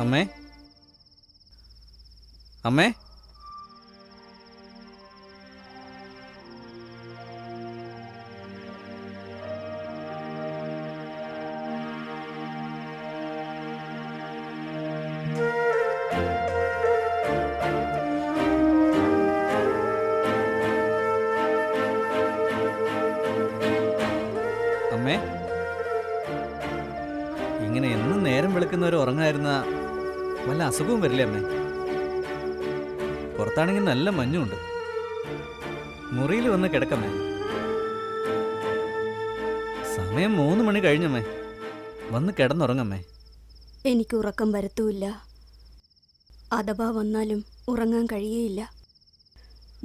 അമ്മേ, അമ്മേ, അമ്മേ, ഇങ്ങനെ എന്നും നേരം വെളുക്കുന്നവർ ഉറങ്ങായിരുന്ന വല്ല അസുഖവും വരില്ലേ അമ്മേ? പുറത്താണെങ്കിൽ നല്ല മഞ്ഞുണ്ട്. മുറിയിൽ വന്ന് കിടക്കമ്മേ. സമയം 3 മണി കഴിഞ്ഞമ്മേ. വന്ന് കിടന്നുറങ്ങമ്മേ. എനിക്ക് ഉറക്കം വരത്തുമില്ല. അഥവാ വന്നാലും ഉറങ്ങാൻ കഴിയേയില്ല.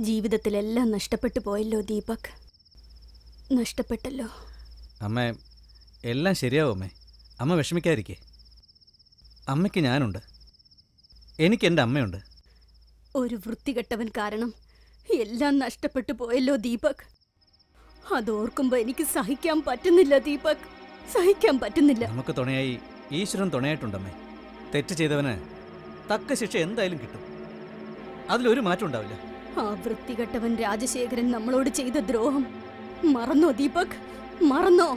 ജീവിതത്തിലെല്ലാം നഷ്ടപ്പെട്ടു പോയല്ലോ ദീപക്. നഷ്ടപ്പെട്ടല്ലോ. അമ്മേ, എല്ലാം ശരിയാവും അമ്മേ. അമ്മ വിഷമിക്കാതിരിക്കേ. അമ്മയ്ക്ക് ഞാനുണ്ട്. എനിക്ക് എൻ്റെ അമ്മയുണ്ട്. ഒരു വൃത്തികെട്ടവൻ കാരണം എല്ലാം നഷ്ടപ്പെട്ടു പോയല്ലോ ദീപക്. അതോർക്കുമ്പോ എനിക്ക് സഹിക്കാൻ പറ്റുന്നില്ല ദീപക്, സഹിക്കാൻ പറ്റുന്നില്ല. നമുക്ക് തുണയായി ഈശ്വരൻ തുണയായിട്ടുണ്ടമ്മേ. തെറ്റ് ചെയ്തവന് തക്ക ശിക്ഷ എന്തായാലും കിട്ടും. അതിലൊരു മാറ്റം ഉണ്ടാവില്ല. ആ വൃത്തികെട്ടവൻ രാജശേഖരൻ നമ്മളോട് ചെയ്ത ദ്രോഹം മറന്നോ ദീപക്? മറന്നോ?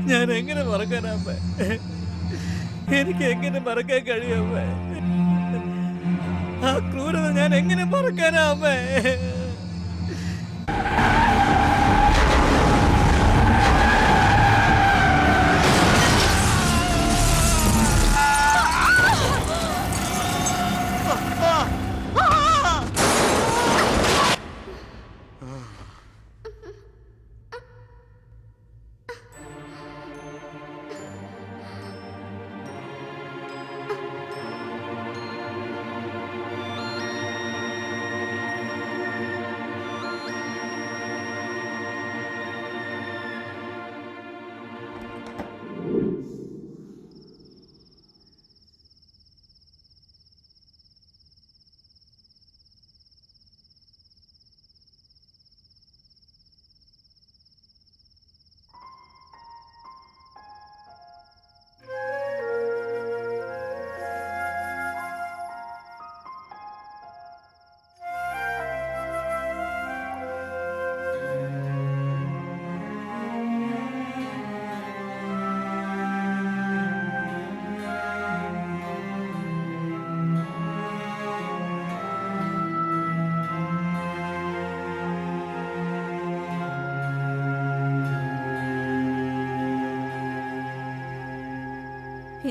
ഞാൻ എങ്ങനെ മറക്കാനാമ്മേ? എനിക്ക് എങ്ങനെ മറക്കാൻ കഴിയാമ്മേ? ആ ക്രൂരത ഞാൻ എങ്ങനെ മറക്കാനാമ്മേ?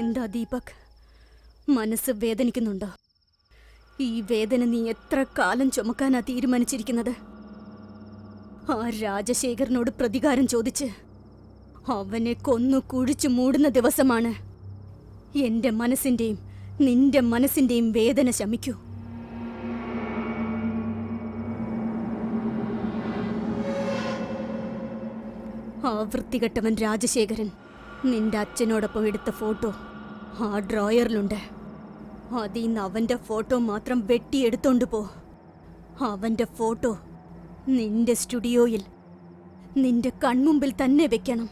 എന്താ ദീപക്, മനസ്സ് വേദനിക്കുന്നുണ്ടോ? ഈ വേദന നീ എത്ര കാലം ചുമക്കാനാ തീരുമാനിച്ചിരിക്കുന്നത്? ആ രാജശേഖരനോട് പ്രതികാരം ചോദിച്ച് അവനെ കൊന്നു കുഴിച്ചു മൂടുന്ന ദിവസമാണ് എന്റെ മനസ്സിന്റെയും നിന്റെ മനസ്സിന്റെയും വേദന ശമിക്കൂ. ആ വൃത്തികെട്ടവൻ രാജശേഖരൻ നിന്റെ അച്ഛനോടൊപ്പം എടുത്ത ഫോട്ടോ ആ ഡ്രോയറിലുണ്ട്. അതിന്ന് അവന്റെ ഫോട്ടോ മാത്രം വെട്ടിയെടുത്തോണ്ട് പോ. അവന്റെ ഫോട്ടോ നിന്റെ സ്റ്റുഡിയോയിൽ നിന്റെ കൺമുമ്പിൽ തന്നെ വെക്കണം.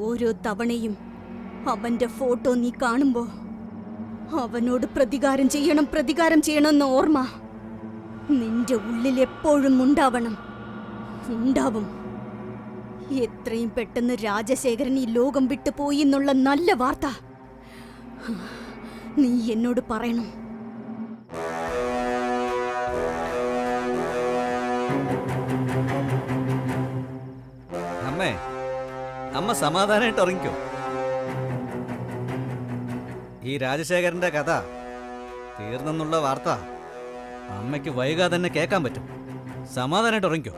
ഓരോ തവണയും അവന്റെ ഫോട്ടോ നീ കാണുമ്പോ അവനോട് പ്രതികാരം ചെയ്യണമെന്ന ഓർമ്മ നിന്റെ ഉള്ളിൽ എപ്പോഴും ഉണ്ടാവണം. ഉണ്ടാവും. എത്രയും പെട്ടെന്ന് രാജശേഖരൻ ഈ ലോകം വിട്ടുപോയി എന്നുള്ള നല്ല വാർത്ത നീ എന്നോട് പറയണം. അമ്മേ, അമ്മ സമാധാനമായിട്ട് ഉറങ്ങിക്കോ. ഈ രാജശേഖരന്റെ കഥ തീർന്നെന്നുള്ള വാർത്ത അമ്മയ്ക്ക് വൈകാതെ തന്നെ കേൾക്കാൻ പറ്റും. സമാധാനമായിട്ട് ഉറങ്ങിക്കോ.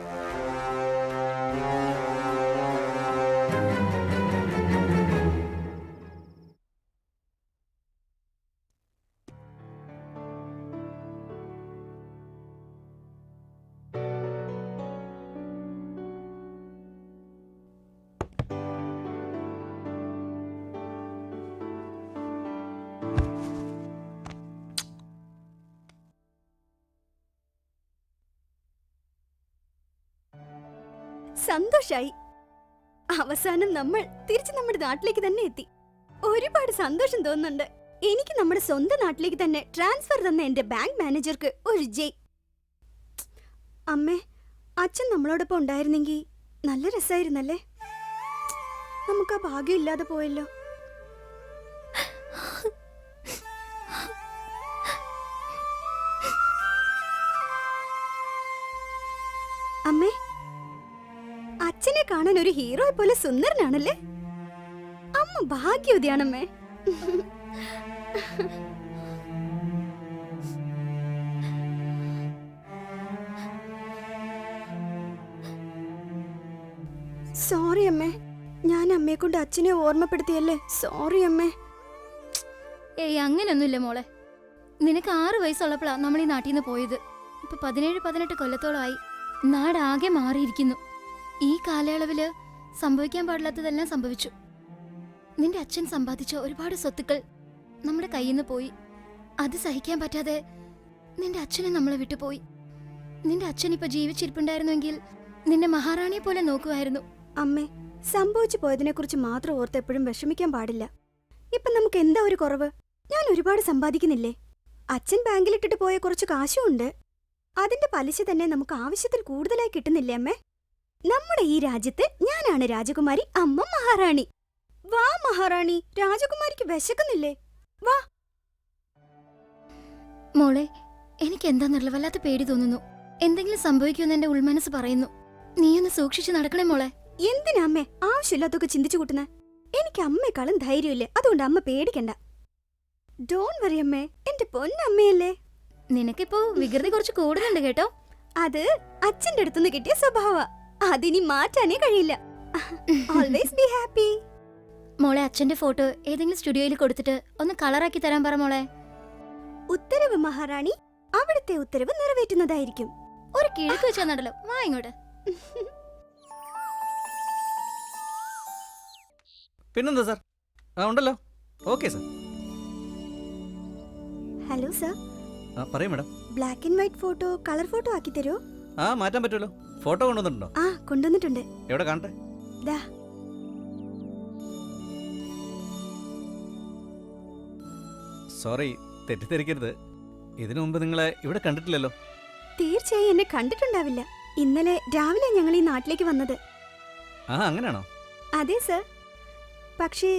സന്തോഷായി. അവസാനം നമ്മൾ തിരിച്ച് നമ്മുടെ നാട്ടിലേക്ക് തന്നെ എത്തി. ഒരുപാട് സന്തോഷം തോന്നുന്നുണ്ട്. എനിക്ക് നമ്മുടെ സ്വന്തം നാട്ടിലേക്ക് തന്നെ ട്രാൻസ്ഫർ തന്ന എന്റെ ബാങ്ക് മാനേജർക്ക് ഒരു ജയ്. അമ്മേ, അച്ഛൻ നമ്മളോടൊപ്പം ഉണ്ടായിരുന്നെങ്കിൽ നല്ല രസമായിരുന്നല്ലേ. നമുക്ക് ആ ഭാഗ്യം ഇല്ലാതെ പോയല്ലോ. അമ്മേ, അച്ഛനെ കാണാൻ ഒരു ഹീറോയെ പോലെ സുന്ദരനാണല്ലേ. അമ്മ ഭാഗ്യവതിയാണമ്മേ. സോറി അമ്മേ, ഞാൻ അമ്മയെ കൊണ്ട് അച്ഛനെ ഓർമ്മപ്പെടുത്തിയല്ലേ. സോറി അമ്മേ. ഏയ്, അങ്ങനൊന്നുമില്ല മോളെ. നിനക്ക് 6 വയസ്സുള്ളപ്പോഴാണ് നമ്മൾ ഈ നാട്ടിൽ നിന്ന് പോയത്. ഇപ്പൊ 17-18 കൊല്ലത്തോളമായി. നാടാകെ മാറിയിരിക്കുന്നു. ഈ കാലയളവില് സംഭവിക്കാൻ പാടില്ലാത്തതെല്ലാം സംഭവിച്ചു. നിന്റെ അച്ഛൻ സമ്പാദിച്ച ഒരുപാട് സ്വത്തുക്കൾ നമ്മുടെ കയ്യിൽ നിന്ന് പോയി. അത് സഹിക്കാൻ പറ്റാതെ നിന്റെ അച്ഛനെ നമ്മളെ വിട്ടുപോയി. നിന്റെ അച്ഛൻ ഇപ്പൊ ജീവിച്ചിരിപ്പുണ്ടായിരുന്നെങ്കിൽ നിന്നെ മഹാറാണിയെ പോലെ നോക്കുമായിരുന്നു. അമ്മേ, സംഭവിച്ചു പോയതിനെ കുറിച്ച് മാത്രം ഓർത്ത് എപ്പോഴും വിഷമിക്കാൻ പാടില്ല. ഇപ്പൊ നമുക്ക് എന്താ ഒരു കുറവ്? ഞാൻ ഒരുപാട് സമ്പാദിക്കുന്നില്ലേ. അച്ഛൻ ബാങ്കിലിട്ടിട്ട് പോയ കുറച്ച് കാശും ഉണ്ട്. അതിന്റെ പലിശ തന്നെ നമുക്ക് ആവശ്യത്തിൽ കൂടുതലായി കിട്ടുന്നില്ലേ അമ്മേ? നമ്മുടെ ഈ രാജ്യത്ത് ഞാനാണ് രാജകുമാരി, അമ്മ മഹാറാണി. വാ മഹാറാണി, രാജകുമാരിക്ക് വിശക്കുന്നില്ലേ? വാ. മോളെ, എനിക്ക് എന്താന്നുള്ള വല്ലാത്ത പേടി തോന്നുന്നു. എന്തെങ്കിലും സംഭവിക്കുമെന്ന് എന്റെ ഉൾമനസ് പറയുന്നു. നീയൊന്ന് സൂക്ഷിച്ചു നടക്കണേ മോളെ. എന്തിനാ അമ്മേ ആവശ്യമില്ലാത്തൊക്കെ ചിന്തിച്ചു കൂട്ടുന്നേ? എനിക്ക് അമ്മയെക്കാളും ധൈര്യമില്ലേ, അതുകൊണ്ട് അമ്മ പേടിക്കണ്ട. ഡോൺ വറി അമ്മേ, എന്റെ പൊന്നമ്മയല്ലേ. നിനക്കിപ്പോ വികൃതി കുറച്ച് കൂടുന്നുണ്ട് കേട്ടോ. അത് അച്ഛന്റെ അടുത്തുനിന്ന് കിട്ടിയ സ്വഭാവ. അതിനി മാറ്റാനേ കഴിയില്ല. Always be happy. മോളെ, അച്ഛന്റെ ഫോട്ടോ ഏതെങ്കിലും സ്റ്റുഡിയോയിൽ കൊടുത്തിട്ട് ഒന്ന് കളറാക്കി തരാൻ പറ മോളെ. ഉത്തരവ് മഹാറാണി. അവിടുത്തെ ഉത്തരവ് നിറവേറ്റുന്നതായിരിക്കും. ഒരു കിഴക്ക് വെച്ചാ നടല്ലോ. വാ ഇങ്ങോട്ട്. പിന്നെന്താ സാർ? ഉണ്ടല്ലോ. Okay sir. Hello sir. പറയൂ madam. Black and white photo colour photo ആക്കി തരുമോ? മാറ്റാൻ പറ്റുമല്ലോ. ഫോട്ടോ കൊണ്ടുവന്നിട്ടുണ്ടോ? കൊണ്ടുവന്നിട്ടുണ്ട്. എവിടെ കാണട്ടെ? ദാ. സോറി, തെറ്റിദ്ധരിക്കരുത്. ഇതിനു മുമ്പ് നിങ്ങളെ ഇവിടെ കണ്ടിട്ടില്ലല്ലോ. തീർച്ചയായും എന്നെ കണ്ടിട്ടുണ്ടാവില്ല. ഇന്നലെ രാവിലെ ഞങ്ങൾ ഈ നാട്ടിലേക്ക് വന്നത്. അങ്ങനെയാണോ? അതെ സർ. പക്ഷേ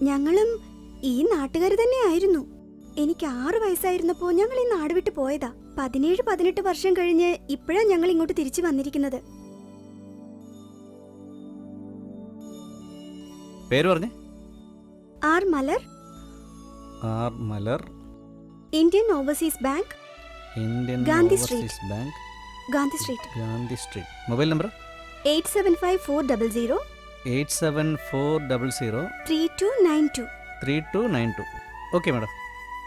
ഞങ്ങളും ഈ നാട്ടുകാർ തന്നെയായിരുന്നു. എനിക്ക് 6 വയസ്സായിരുന്നപ്പോ ഞങ്ങൾ ഈ നാട് വിട്ട് പോയതാ. 17-18 വർഷം കഴിഞ്ഞ് ഇപ്പോഴാ ഞങ്ങൾ ഇങ്ങോട്ട് തിരിച്ചു വന്നിരിക്കുന്നത്. പേര് പറഞ്ഞേ? R Malar. R Malar. Indian overseas bank, Indian Gandhi overseas bank, Gandhi street. Gandhi street. Mobile number 875400 8740 3292. 3292. Okay madam.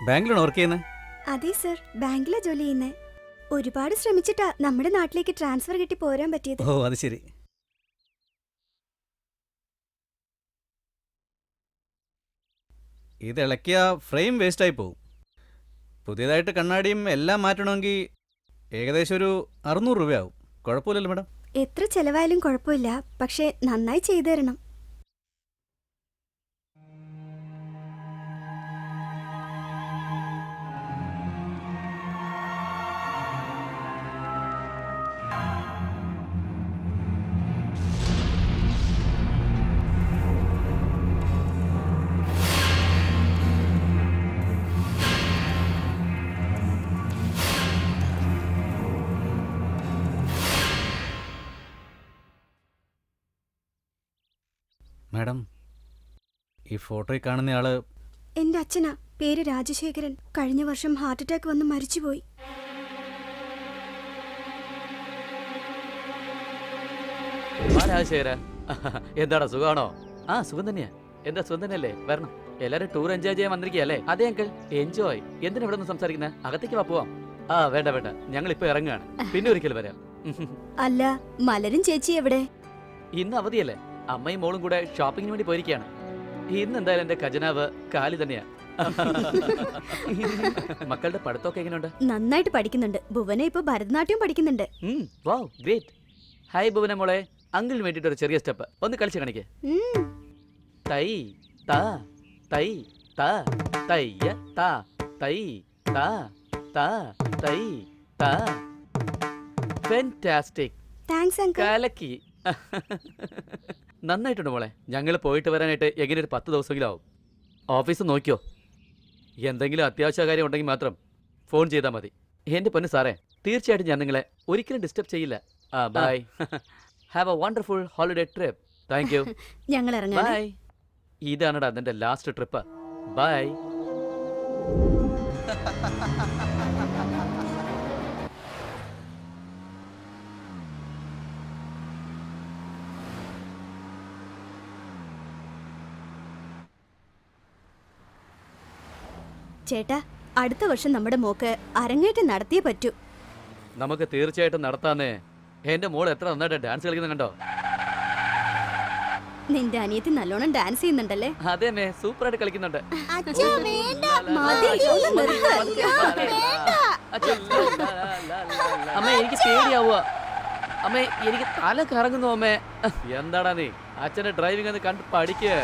ബാങ്കിലാണോ വർക്ക് ചെയ്യുന്നത്? അതെ സർ, ബാങ്കിലാ ജോലി ചെയ്യുന്നത്. ഒരുപാട് ശ്രമിച്ചിട്ടാ നമ്മുടെ നാട്ടിലേക്ക് ട്രാൻസ്ഫർ കിട്ടി പോരാൻ പറ്റിയത്. ഓ, അത് ശരി. ഇത് ഇളക്കിയ ഫ്രെയിം വേസ്റ്റായി പോവും. പുതിയതായിട്ട് കണ്ണാടിയും എല്ലാം മാറ്റണമെങ്കിൽ ഏകദേശം ഒരു 600 രൂപയാവും. കുഴപ്പമില്ലല്ലോ മാഡം? എത്ര ചെലവായാലും കുഴപ്പമില്ല, പക്ഷേ നന്നായി ചെയ്തു തരണം. മാഡം, ഈ ഫോട്ടോയിൽ കാണുന്നയാള് എന്റെ അച്ഛനാ. പേര് രാജശേഖരൻ. കഴിഞ്ഞ വർഷം ഹാർട്ട് അറ്റാക്ക് വന്ന് മരിച്ചുപോയി. രാജശേഖര, എന്താടാ സുഖമാണോ? ആ സുഖം തന്നെയാ. എന്താ സുഖം തന്നെയല്ലേ? വരണം. എല്ലാരും ടൂർ എൻജോയ് ചെയ്യാൻ വന്നിരിക്കല്ലേ? അതെ അങ്കിൾ, എൻജോയ്. എന്തിനാ ഇവിടെ നിന്ന് സംസാരിക്കുന്നത്? അകത്തേക്ക് വാ, പോവാം. ആ വേണ്ട വേണ്ട, ഞങ്ങൾ ഇപ്പൊ ഇറങ്ങുകയാണ്. പിന്നെ ഒരിക്കൽ വരാം. അല്ല, മലരും ചേച്ചി എവിടെ? ഇന്ന് അവധിയല്ലേ, അമ്മയും മോളും കൂടെ ഷോപ്പിങ്ങിന് വേണ്ടി പോയിരിക്കുകയാണ്. ഇന്ന് എന്തായാലും എന്റെ ഖജനാവ് കാലി തന്നെയാ. മക്കളുടെ പഠിത്തമൊക്കെ എങ്ങനെയുണ്ട്? നന്നായിട്ട് പഠിക്കുന്നുണ്ട്. ഭുവന ഇപ്പൊ ഭരതനാട്യം പഠിക്കുന്നുണ്ട്. വാവ്, ഗ്രേറ്റ്. ഹായ് ഭുവന മോളെ, അങ്കിളിന് വേണ്ടിട്ട് ഒരു ചെറിയ സ്റ്റെപ്പ് ഒന്ന് കളിച്ച് കാണിക്കേ. തൈ താ തൈ താ തയ്യ താ തൈ താ താ തൈ താ. ഫാന്റാസ്റ്റിക്. Thanks uncle. കലക്കി. നന്നായിട്ടുണ്ട് മോളെ. ഞങ്ങൾ പോയിട്ട് വരാനായിട്ട് എങ്ങനെ ഒരു 10 ദിവസമെങ്കിലും ആവും. ഓഫീസ് നോക്കിയോ? എന്തെങ്കിലും അത്യാവശ്യ കാര്യം ഉണ്ടെങ്കിൽ മാത്രം ഫോൺ ചെയ്താൽ മതി. എൻ്റെ പൊന്നു സാറേ, തീർച്ചയായിട്ടും ഞാൻ നിങ്ങളെ ഒരിക്കലും ഡിസ്റ്റർബ് ചെയ്യില്ല. Bye. Have a wonderful holiday trip. Thank you. ഞങ്ങൾ ഇറങ്ങാം. ബൈ. ഇതാണടാ അതിൻ്റെ ലാസ്റ്റ് ട്രിപ്പ്. ബൈ. ചേട്ടാ, അടുത്ത വർഷം നമ്മുടെ മോക്ക് അരങ്ങേറ്റം നടത്തിയേ പറ്റൂ. നമുക്ക് തീർച്ചയായിട്ടും നടത്താന്നേ. എൻ്റെ മോൾ എത്ര നന്നായിട്ട് ഡാൻസ് കളിക്കുന്ന കണ്ടോ? നിന്റെ അനിയത്തി നല്ലോണം ഡാൻസ് ചെയ്യുന്നുണ്ടല്ലേ? അതെ മേ, സൂപ്പറായിട്ട് കളിക്കുന്നുണ്ട്. അമ്മ എനിക്ക് പേടിയാവുക. അമ്മ എനിക്ക് തല കറങ്ങുന്നു. അമ്മേ എന്താടാ നീ? അച്ഛന്റെ ഡ്രൈവിംഗ് ഒന്ന് കണ്ട് പഠിക്ക്.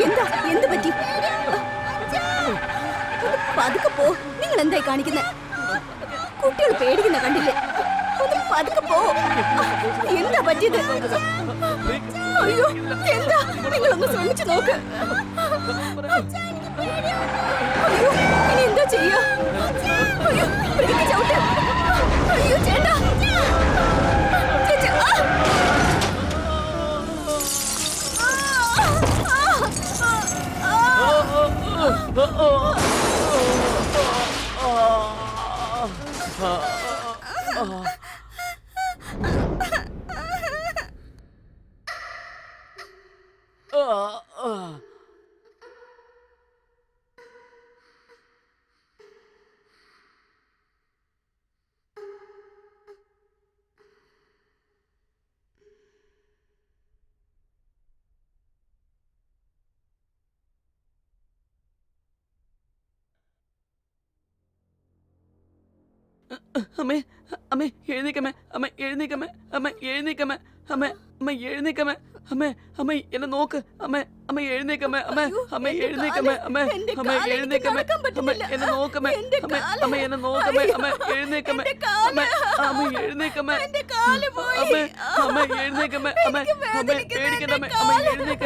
എന്താ, എന്ത് പറ്റി? പതുക്കെ പോ. നിങ്ങൾ എന്തായി കാണിക്കുന്നത്? കുട്ടികൾ പേടിക്കുന്ന കണ്ടില്ലേ? ഒന്ന് പതുക്കെ പോ. എന്താ പറ്റിയത്? അയ്യോ, എന്താ? നിങ്ങളൊന്ന് ശ്രമിച്ചു നോക്ക്. അയ്യോ, ഇനി എന്താ ചെയ്യാ? അയ്യോ, ബ്രേക്ക് ചവിട്ട്. അയ്യോ ചേട്ടാ, ചേച്ചാ. അമ്മേ അമ്മേ എഴുന്നേക്കമ്മേ. അമ്മ എഴുന്നേക്കമ്മേ. അമ്മ എഴുന്നേക്കമ്മേ. അമ്മ അമ്മ എഴുന്നേക്കമ്മേ. അമ്മേ അമ്മ എന്നെ നോക്ക്. അമ്മേ അമ്മ എഴുന്നേക്കമ്മേ. അമ്മേ അമ്മ എഴുന്നേക്കമ്മേ. അമ്മേ അമ്മ എഴുന്നേക്കമ്മേ. അമ്മ എന്നെ നോക്കമ്മേ. അമ്മ അമ്മ എന്നെ നോക്കമ്മേ. അമ്മ എഴുന്നേക്കമ്മേ. അമ്മ അമ്മ എഴുന്നേക്കമ്മേ. അമ്മേ അമ്മ എഴുന്നേക്കമ്മേ. അമ്മ അമ്മ പേടിക്കണ്ടമ്മേ. അമ്മ എഴുന്നേക്ക.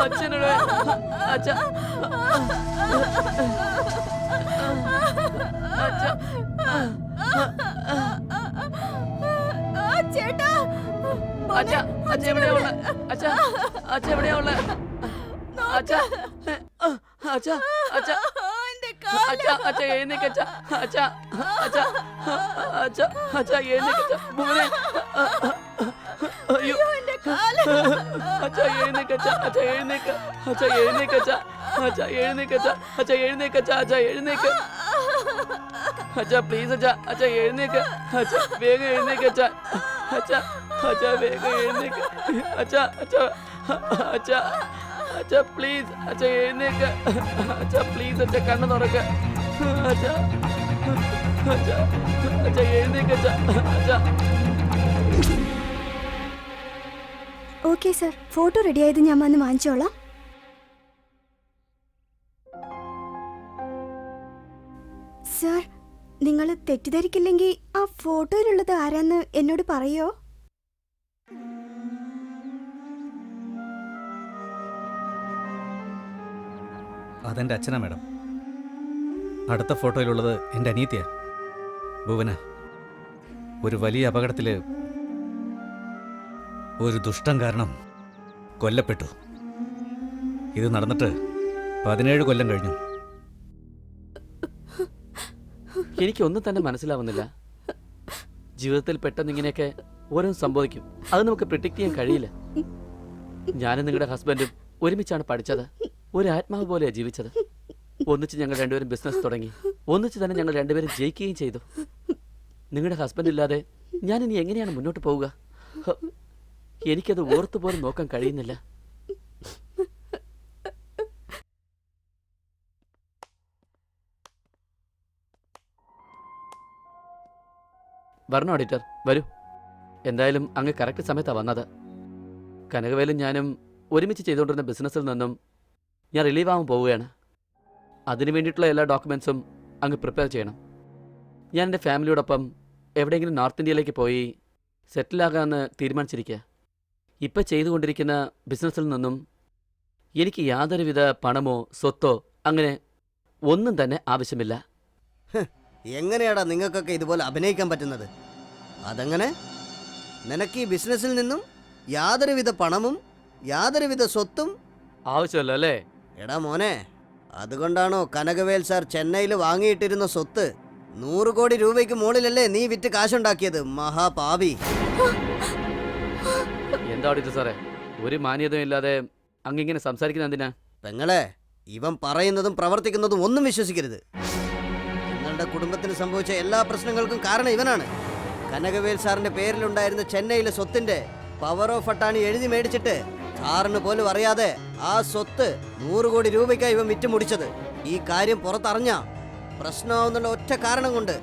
അച്ഛനോട് അച്ഛ ചേട്ടാ, അച്ഛ അച്ഛ എവിടെയാ ഉള്ള? അച്ഛ അച്ഛ എവിടെയാ ഉള്ള? അച്ഛ അച്ഛ അച്ഛ അച്ഛ അച്ഛ എഴുന്നേക്ക. അച്ഛ അച്ഛ അച്ഛ അച്ഛ അച്ഛ എഴുന്നേക്ക. ഭുവനെ, അയ്യോ അച്ഛ എഴുന്നേക്ക. അച്ഛ എഴുന്നേക്ക. അച്ഛ എഴുന്നേക്ക. അച്ഛ എഴുന്നേക്ക. അച്ഛ എഴുന്നേക്ക. അച്ഛ എഴുന്നേക്ക. അച്ഛ എഴുന്നേക്ക. അച്ഛാ പ്ലീസ് അച്ഛാ, അച്ഛാ എഴുന്നേക്ക്, അച്ഛാ വേഗം എഴുന്നേക്ക് അച്ഛാ, അച്ഛാ അച്ഛാ വേഗം എഴുന്നേക്ക്, അച്ഛാ അച്ഛാ അച്ഛാ അച്ഛാ പ്ലീസ് അച്ഛാ എഴുന്നേക്ക്, അച്ഛാ പ്ലീസ് അച്ഛാ കണ്ണ് തുറക്ക്, അച്ഛാ അച്ഛാ അച്ഛാ എഴുന്നേക്ക് അച്ഛാ, അച്ഛാ. ഓക്കെ സർ, ഫോട്ടോ റെഡിയായത് ഞാൻ വന്ന് വാങ്ങിച്ചോളാം. സർ, നിങ്ങൾ തെറ്റിദ്ധരിക്കില്ലെങ്കിൽ ആ ഫോട്ടോയിലുള്ളത് ആരാന്ന് എന്നോട് പറയോ? അതെൻ്റെ അച്ഛനാ മാഡം. അടുത്ത ഫോട്ടോയിലുള്ളത് എൻ്റെ അനിയത്തിയാ ഭുവന. ഒരു വലിയ അപകടത്തിൽ ഒരു ദുഷ്ടം കാരണം കൊല്ലപ്പെട്ടു. ഇത് നടന്നിട്ട് 17 കൊല്ലം കഴിഞ്ഞു. എനിക്കൊന്നും തന്നെ മനസ്സിലാവുന്നില്ല. ജീവിതത്തിൽ പെട്ടെന്ന് ഇങ്ങനെയൊക്കെ ഓരോ സംഭവിക്കും. അത് നമുക്ക് പ്രിഡിക്റ്റ് ചെയ്യാൻ കഴിയില്ല. ഞാനും നിങ്ങളുടെ ഹസ്ബൻഡും ഒരുമിച്ചാണ് പഠിച്ചത്, ഒരു ആത്മാവ് പോലെയാണ് ജീവിച്ചത്. ഒന്നിച്ച് ഞങ്ങൾ രണ്ടുപേരും ബിസിനസ് തുടങ്ങി, ഒന്നിച്ച് തന്നെ ഞങ്ങൾ രണ്ടുപേരും ജയിക്കുകയും ചെയ്തു. നിങ്ങളുടെ ഹസ്ബൻഡ് ഇല്ലാതെ ഞാൻ ഇനി എങ്ങനെയാണ് മുന്നോട്ട് പോവുക? എനിക്കത് ഓർത്തുപോലും നോക്കാൻ കഴിയുന്നില്ല. വരണോ ഓഡിറ്റർ? വരൂ. എന്തായാലും അങ്ങ് കറക്റ്റ് സമയത്താണ് വന്നത്. കനകവേലും ഞാനും ഒരുമിച്ച് ചെയ്തുകൊണ്ടിരുന്ന ബിസിനസ്സിൽ നിന്നും ഞാൻ റിലീവ് ആവാൻ പോവുകയാണ്. അതിനു വേണ്ടിയിട്ടുള്ള എല്ലാ ഡോക്യുമെൻസും അങ്ങ് പ്രിപ്പയർ ചെയ്യണം. ഞാൻ എൻ്റെ ഫാമിലിയോടൊപ്പം എവിടെയെങ്കിലും നോർത്ത് ഇന്ത്യയിലേക്ക് പോയി സെറ്റിലാകാമെന്ന് തീരുമാനിച്ചിരിക്കുക. ഇപ്പം ചെയ്തുകൊണ്ടിരിക്കുന്ന ബിസിനസ്സിൽ നിന്നും എനിക്ക് യാതൊരുവിധ പണമോ സ്വത്തോ അങ്ങനെ ഒന്നും തന്നെ ആവശ്യമില്ല. എങ്ങനെയാടാ നിങ്ങൾക്കൊക്കെ ഇതുപോലെ അഭിനയിക്കാൻ പറ്റുന്നത്? അതെങ്ങനെ? നിനക്ക് ഈ ബിസിനസ്സിൽ നിന്നും യാതൊരുവിധ പണമും യാതൊരുവിധ സ്വത്തും ആവശ്യമല്ലോ അല്ലേ? എടാ മോനെ, അതുകൊണ്ടാണോ കനകവേൽ സാർ ചെന്നൈയിൽ വാങ്ങിയിട്ടിരുന്ന സ്വത്ത് 100 കോടി രൂപയ്ക്ക് മുകളിലല്ലേ നീ വിറ്റ് കാശുണ്ടാക്കിയത്? മഹാപാപി. എന്താ ഓഡിറ്റർ സാറേ, ഒരു മാന്യതയും ഇല്ലാതെ അങ്ങിങ്ങനെ സംസാരിക്കുന്ന എന്തിനാ? പെങ്ങളെ, ഇവൻ പറയുന്നതും പ്രവർത്തിക്കുന്നതും ഒന്നും വിശ്വസിക്കരുത്. നിങ്ങളുടെ കുടുംബത്തിന് സംഭവിച്ച എല്ലാ പ്രശ്നങ്ങൾക്കും കാരണം ഇവനാണ്. കനകവേൽ സാറിന്റെ പേരിലുണ്ടായിരുന്ന ചെന്നൈയിലെ സ്വത്തിന്റെ പവർ ഓഫ് അട്ടാണി എഴുതി മേടിച്ചിട്ട് സാറിന് പോലും അറിയാതെ ആ സ്വത്ത് 100 കോടി രൂപയ്ക്കാണ് ഇവൻ വിറ്റുമുടിച്ചത്. ഈ കാര്യം പുറത്തറിഞ്ഞ പ്രശ്നമാവുന്നുള്ള ഒറ്റ കാരണം കൊണ്ട്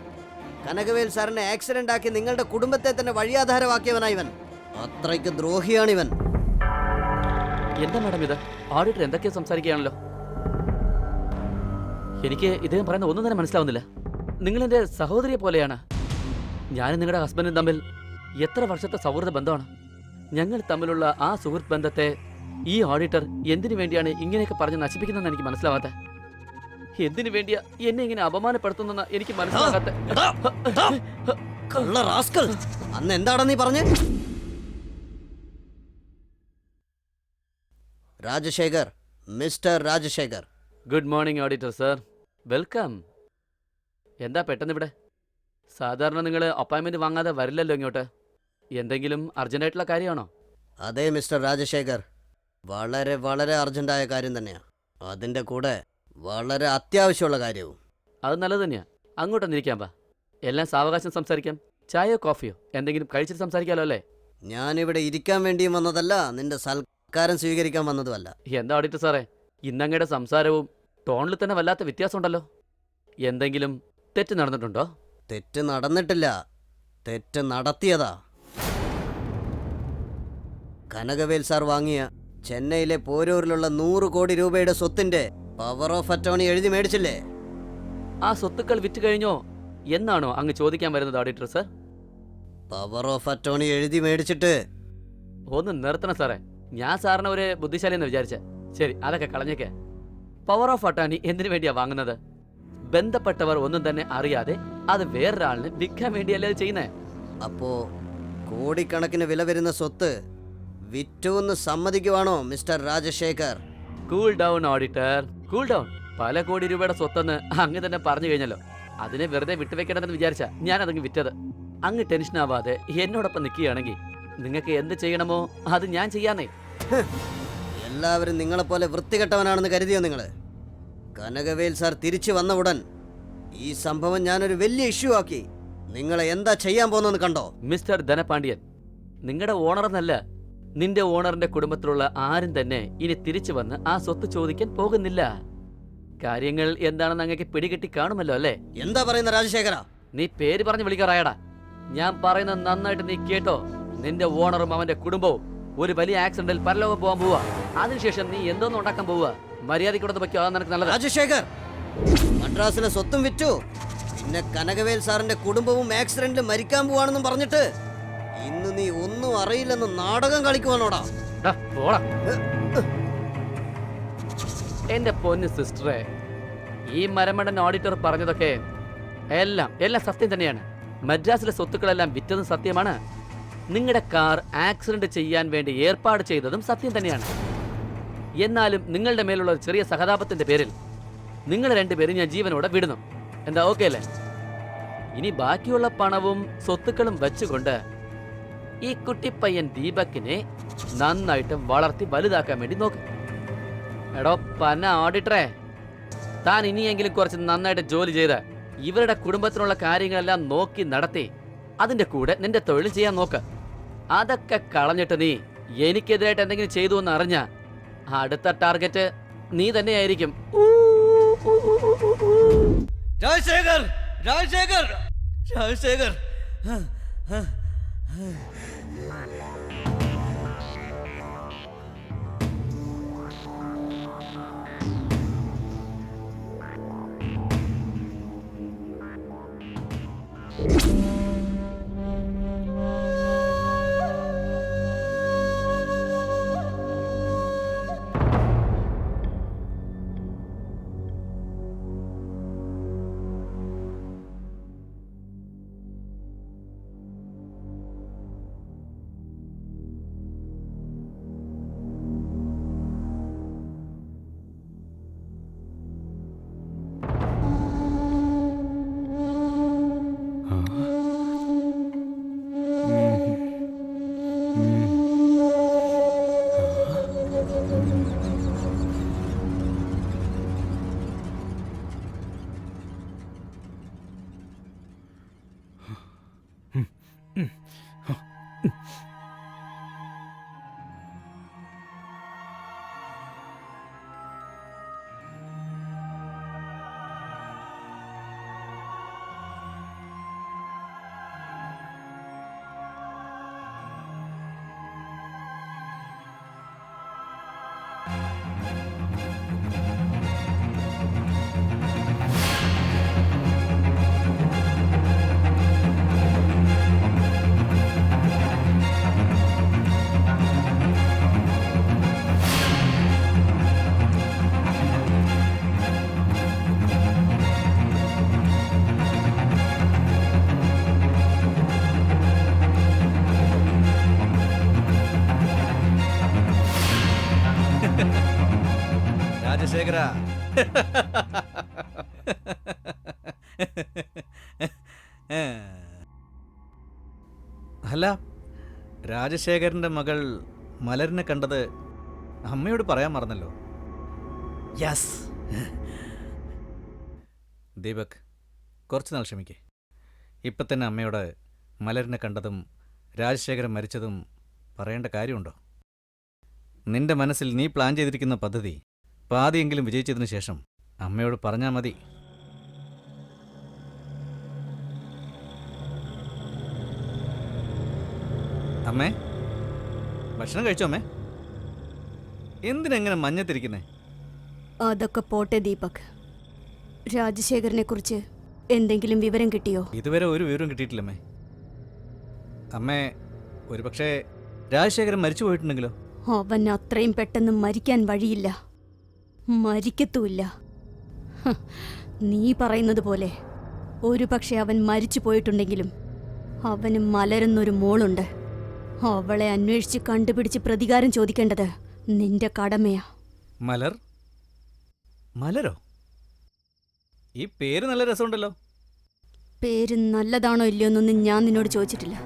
കനകവേൽ സാറിനെ ആക്സിഡന്റ് ആക്കി നിങ്ങളുടെ കുടുംബത്തെ തന്നെ വഴിയാധാരമാക്കിയവനാ ഇവൻ. അത്രയ്ക്ക് ദ്രോഹിയാണിവൻ. എന്താ മാഡം ഇത്? ഓഡിറ്റർ എന്തൊക്കെയാ സംസാരിക്കുകയാണല്ലോ. എനിക്ക് ഇദ്ദേഹം പറയുന്ന ഒന്നും തന്നെ മനസ്സിലാവുന്നില്ല. നിങ്ങളെൻ്റെ സഹോദരിയെ പോലെയാണ്. ഞാനും നിങ്ങളുടെ ഹസ്ബൻഡും തമ്മിൽ എത്ര വർഷത്തെ സൗഹൃദ ബന്ധമാണ്. ഞങ്ങൾ തമ്മിലുള്ള ആ സുഹൃത്ത് ബന്ധത്തെ ഈ ഓഡിറ്റർ എന്തിനു വേണ്ടിയാണ് ഇങ്ങനെയൊക്കെ പറഞ്ഞ് നശിപ്പിക്കുന്നതെന്ന് എനിക്ക് മനസ്സിലാവാത്ത. എന്തിനു വേണ്ടിയാ എന്നെ ഇങ്ങനെ അപമാനപ്പെടുത്തുന്നെന്ന് എനിക്ക് മനസ്സിലാകാത്ത. കള്ള റാസ്കൽ, അന്ന് എന്താടാ നീ പറഞ്ഞേ? Rajasekhar, mister Rajasekhar. Good morning auditor sir, welcome. എന്താ പെട്ടെന്ന് ഇവിടെ? സാധാരണ നിങ്ങൾ അപ്പോയിൻമെൻറ്റ് വാങ്ങാതെ വരില്ലല്ലോ ഇങ്ങോട്ട്. എന്തെങ്കിലും അർജൻറ്റായിട്ടുള്ള കാര്യമാണോ? അതെ മിസ്റ്റർ രാജശേഖർ, വളരെ വളരെ അർജന്റായ കാര്യം തന്നെയാ. അതിൻ്റെ കൂടെ വളരെ അത്യാവശ്യമുള്ള കാര്യവും. അത് നല്ലത് തന്നെയാ. അങ്ങോട്ടൊന്നിരിക്കാൻ പാ. എല്ലാം സാവകാശം സംസാരിക്കാം. ചായയോ കോഫിയോ എന്തെങ്കിലും കഴിച്ചിട്ട് സംസാരിക്കാമല്ലോ അല്ലേ? ഞാനിവിടെ ഇരിക്കാൻ വേണ്ടിയും വന്നതല്ല, നിന്റെ സൽക്കാരം സ്വീകരിക്കാൻ വന്നതുമല്ല. എന്താ ഓഡിറ്റർ സാറേ, ഇന്നങ്ങയുടെ സംസാരവും ടോണിൽ തന്നെ വല്ലാത്ത വ്യത്യാസമുണ്ടല്ലോ. എന്തെങ്കിലും തെറ്റ് നടന്നിട്ടുണ്ടോ? തെറ്റ് നടന്നിട്ടില്ല, തെറ്റ് നടത്തിയതാ. കനകവേൽ സാർ വാങ്ങിയ ചെന്നൈയിലെ പോരൂരിലുള്ള 100 കോടി രൂപയുടെ സ്വത്തിന്റെ പവർ ഓഫ് അറ്റോണി എഴുതി മേടിച്ചില്ലേ? ആ സ്വത്തുക്കൾ വിറ്റ് കഴിഞ്ഞോ എന്നാണോ അങ്ങ് ചോദിക്കാൻ വരുന്നത് auditor sir? Power of attorney എഴുതി മേടിച്ചിട്ട് ഒന്ന് നിർത്തണം സാറേ. ഞാൻ സാറിനെ ഒരു ബുദ്ധിശാലി എന്ന് വിചാരിച്ച. ശരി, അതൊക്കെ കളഞ്ഞേക്കെ. പവർ ഓഫ് അട്ടാണി എന്തിനു വേണ്ടിയാ വാങ്ങുന്നത്? ബന്ധപ്പെട്ടവർ ഒന്നും തന്നെ അറിയാതെ അത് വേറൊരാളിന് വിൽക്കാൻ വേണ്ടിയല്ലേ അത് ചെയ്യുന്നേ? അപ്പോ കോടിക്കണക്കിന് വില വരുന്ന സ്വത്ത് വിറ്റൂന്ന് സമ്മതിക്കുവാണോ mister Rajashekhar? Cool down auditor, cool down. പല കോടി രൂപയുടെ സ്വത്തെന്ന് അങ്ങ് തന്നെ പറഞ്ഞു കഴിഞ്ഞല്ലോ. അതിനെ വെറുതെ വിട്ടുവെക്കണമെന്ന് വിചാരിച്ച ഞാൻ അതങ്ങ് വിറ്റത്. അങ്ങ് ടെൻഷൻ ആവാതെ എന്നോടൊപ്പം നിൽക്കുകയാണെങ്കിൽ നിങ്ങൾക്ക് എന്ത് ചെയ്യണമോ അത് ഞാൻ ചെയ്യാന്നേ. എല്ലാവരും നിങ്ങളെപ്പോലെ വൃത്തികെട്ടവനാണെന്ന് കരുതിയോ നിങ്ങൾ? കനകവേൽ സാർ തിരിച്ചു വന്ന ഉടൻ ഈ സംഭവം ഞാനൊരു വലിയ ഇഷ്യൂ ആക്കി. നിങ്ങളെ എന്താ ചെയ്യാൻ പോകുന്നെന്ന് കണ്ടോ? മിസ്റ്റർ ധനപാണ്ഡ്യൻ, നിങ്ങളുടെ ഓണറെന്നല്ല, നിന്റെ ഓണറിന്റെ കുടുംബത്തിലുള്ള ആരും തന്നെ ഇനി തിരിച്ചു വന്ന് ആ സ്വത്ത് ചോദിക്കാൻ പോകുന്നില്ല. കാര്യങ്ങൾ എന്താണെന്ന് അങ്ങക്ക് പിടികിട്ടി കാണുമല്ലോ അല്ലേ? എന്താ പറയുന്ന രാജശേഖര? നീ പേര് പറഞ്ഞ് വിളിക്കാറായടാ. ഞാൻ പറയുന്നത് നന്നായിട്ട് നീ കേട്ടോ. നിന്റെ ഓണറും അവന്റെ കുടുംബവും ഒരു വലിയ ആക്സിഡന്റിൽ പരലോകം പോകാൻ പോവാ. അതിനുശേഷം നീ എന്തോന്നും ഉണ്ടാക്കാൻ പോവുക. മര്യാദയ്ക്കൂടെ വയ്ക്കുക, അതാണ് നിനക്ക് നല്ലത്. രാജശേഖർ, മദ്രാസിലെ സ്വത്തും വിറ്റു, പിന്നെ കനകവേൽ സാറിന്റെ കുടുംബവും ആക്സിഡന്റിൽ മരിക്കാൻ പോവാണെന്നും പറഞ്ഞിട്ട് ഇന്ന് നീ ഒന്നും അറിയില്ലെന്ന് നാടകം കളിക്കുവാണോടാ? ഡാ, പോടാ. എന്റെ പൊന്ന് സിസ്റ്ററെ, ഈ മരമണ്ടൻ ഓഡിറ്റർ പറഞ്ഞതൊക്കെ എല്ലാം സത്യം തന്നെയാണ്. മദ്രാസിലെ സ്വത്തുക്കളെല്ലാം വിറ്റതും സത്യമാണ്. നിങ്ങളുടെ കാർ ആക്സിഡന്റ് ചെയ്യാൻ വേണ്ടി ഏർപ്പാട് ചെയ്തതും സത്യം തന്നെയാണ്. എന്നാലും നിങ്ങളുടെ മേലുള്ള ഒരു ചെറിയ സഹതാപത്തിന്റെ പേരിൽ നിങ്ങൾ രണ്ടുപേരും ഞാൻ ജീവനോടെ വിടുന്നു. എന്താ ഓക്കെ അല്ലേ? ഇനി ബാക്കിയുള്ള പണവും സ്വത്തുക്കളും വെച്ചുകൊണ്ട് ഈ കുട്ടിപ്പയ്യൻ ദീപക്കിനെ നന്നായിട്ട് വളർത്തി വലുതാക്കാൻ വേണ്ടി നോക്ക്. എടോ പന്ന ഓഡിറ്ററെ, താൻ ഇനിയെങ്കിലും കുറച്ച് നന്നായിട്ട് ജോലി ചെയ്ത് ഇവരുടെ കുടുംബത്തിനുള്ള കാര്യങ്ങളെല്ലാം നോക്കി നടത്തി അതിന്റെ കൂടെ നിന്റെ തൊഴിൽ ചെയ്യാൻ നോക്ക്. അതൊക്കെ കളഞ്ഞിട്ട് നീ എനിക്കെതിരായിട്ട് എന്തെങ്കിലും ചെയ്തു എന്ന് അറിഞ്ഞ അടുത്ത ടാർഗറ്റ് നീ തന്നെയായിരിക്കും. രാജശേഖർ, രാജശേഖർ, രാജശേഖർ. രാജശേഖര, അല്ല, രാജശേഖരന്റെ മകൾ മലരിനെ കണ്ടത് അമ്മയോട് പറയാൻ മറന്നല്ലോ. യെസ്. ദീപക്, കുറച്ച് നാൾ ക്ഷമിക്കേ. ഇപ്പം തന്നെ അമ്മയോട് മലരിനെ കണ്ടതും രാജശേഖരൻ മരിച്ചതും പറയേണ്ട കാര്യമുണ്ടോ? നിന്റെ മനസ്സിൽ നീ പ്ലാൻ ചെയ്തിരിക്കുന്ന പദ്ധതി പാതിയെങ്കിലും വിജയിച്ചതിന് ശേഷം അമ്മയോട് പറഞ്ഞാൽ മതി. അമ്മേ, ഭക്ഷണം കഴിച്ചോ അമ്മേ? എന്തിനെങ്ങനെ മഞ്ഞത്തിരിക്കുന്നേ? അതൊക്കെ പോട്ടെ ദീപക്. രാജശേഖരനെ കുറിച്ച് എന്തെങ്കിലും വിവരം കിട്ടിയോ? ഇതുവരെ ഒരു വിവരം കിട്ടിയിട്ടില്ലമ്മേ. അമ്മേ, ഒരു പക്ഷേ രാജശേഖരൻ മരിച്ചു പോയിട്ടുണ്ടെങ്കിലോ? അവൻ അത്രയും പെട്ടെന്ന് മരിക്കാൻ വഴിയില്ല, മരിക്കത്തുമില്ല. നീ പറയുന്നത് പോലെ ഒരു പക്ഷെ അവൻ മരിച്ചു പോയിട്ടുണ്ടെങ്കിലും അവന് മലരുന്നൊരു മോളുണ്ട്. അവളെ അന്വേഷിച്ച് കണ്ടുപിടിച്ച് പ്രതികാരം ചോദിക്കേണ്ടത് നിന്റെ കടമയാ. മലർ? മലരോ? ഈ പേര് നല്ല രസമുണ്ടല്ലോ. പേര് നല്ലതാണോ ഇല്ലയോ എന്നൊന്നും ഞാൻ നിന്നോട് ചോദിച്ചിട്ടില്ല.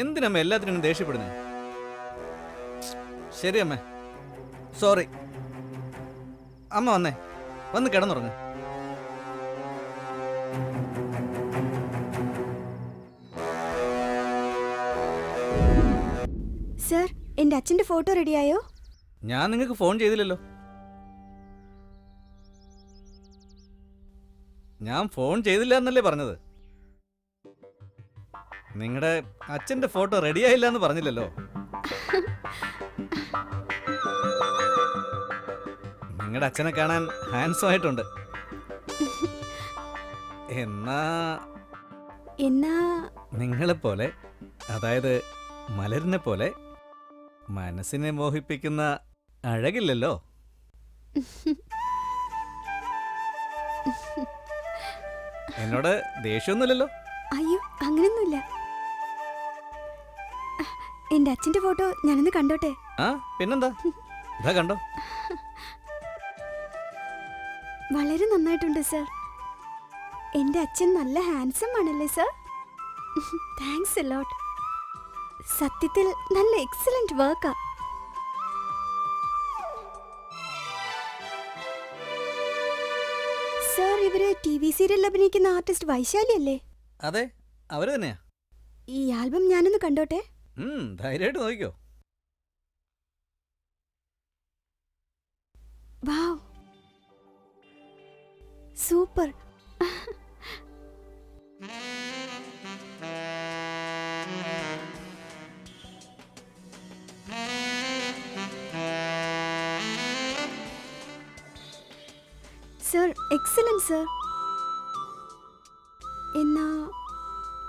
എന്തിനമ്മ എല്ലാത്തിനും ദേഷ്യപ്പെടുന്നേ? ശരി അമ്മേ, സോറി. അമ്മ വന്നേ, വന്ന് കിടന്നുറങ്ങ്. സർ, എന്റെ അച്ഛന്റെ ഫോട്ടോ റെഡിയായോ? ഞാൻ നിങ്ങൾക്ക് ഫോൺ ചെയ്തില്ലല്ലോ. ഞാൻ ഫോൺ ചെയ്തില്ല എന്നല്ലേ പറഞ്ഞത്. നിങ്ങളുടെ അച്ഛന്റെ ഫോട്ടോ റെഡിയായില്ല എന്ന് പറഞ്ഞില്ലല്ലോ. നിങ്ങളുടെ അച്ഛനെ കാണാൻ ഹാൻസം ആയിട്ടുണ്ട്. എന്നാ നിങ്ങളെപ്പോലെ, അതായത് മലരിനെ പോലെ മനസ്സിനെ മോഹിപ്പിക്കുന്ന അഴകില്ലല്ലോ. എന്നോട് ദേഷ്യമൊന്നുമില്ലല്ലോ. അയ്യോ, അങ്ങനൊന്നുമില്ല. എന്റെ അച്ഛന്റെ ഫോട്ടോ ഞാനൊന്ന് കണ്ടോട്ടെ? ആ, പിന്നെന്താ, ഇതാ കണ്ടോ. വളരെ നന്നായിട്ടുണ്ട് സർ. എന്റെ അച്ഛൻ നല്ല ഹാൻസം ആണല്ലേ സർ? Thanks a lot. സത്യത്തിൽ നല്ല എക്സലന്റ് വർക്കാ. സർ, ഇവര് TV സീരിയലിൽ അഭിനയിക്കുന്ന ആർട്ടിസ്റ്റ് വൈശാലി അല്ലേ? അതെ, അവര് തന്നെയാ. ഈ ആൽബം ഞാനൊന്ന് കണ്ടോട്ടെ? ധൈര്യമായിട്ട് നോക്കിക്കോ. വാവ്, സൂപ്പർ. Sir, excellent sir. എന്നാ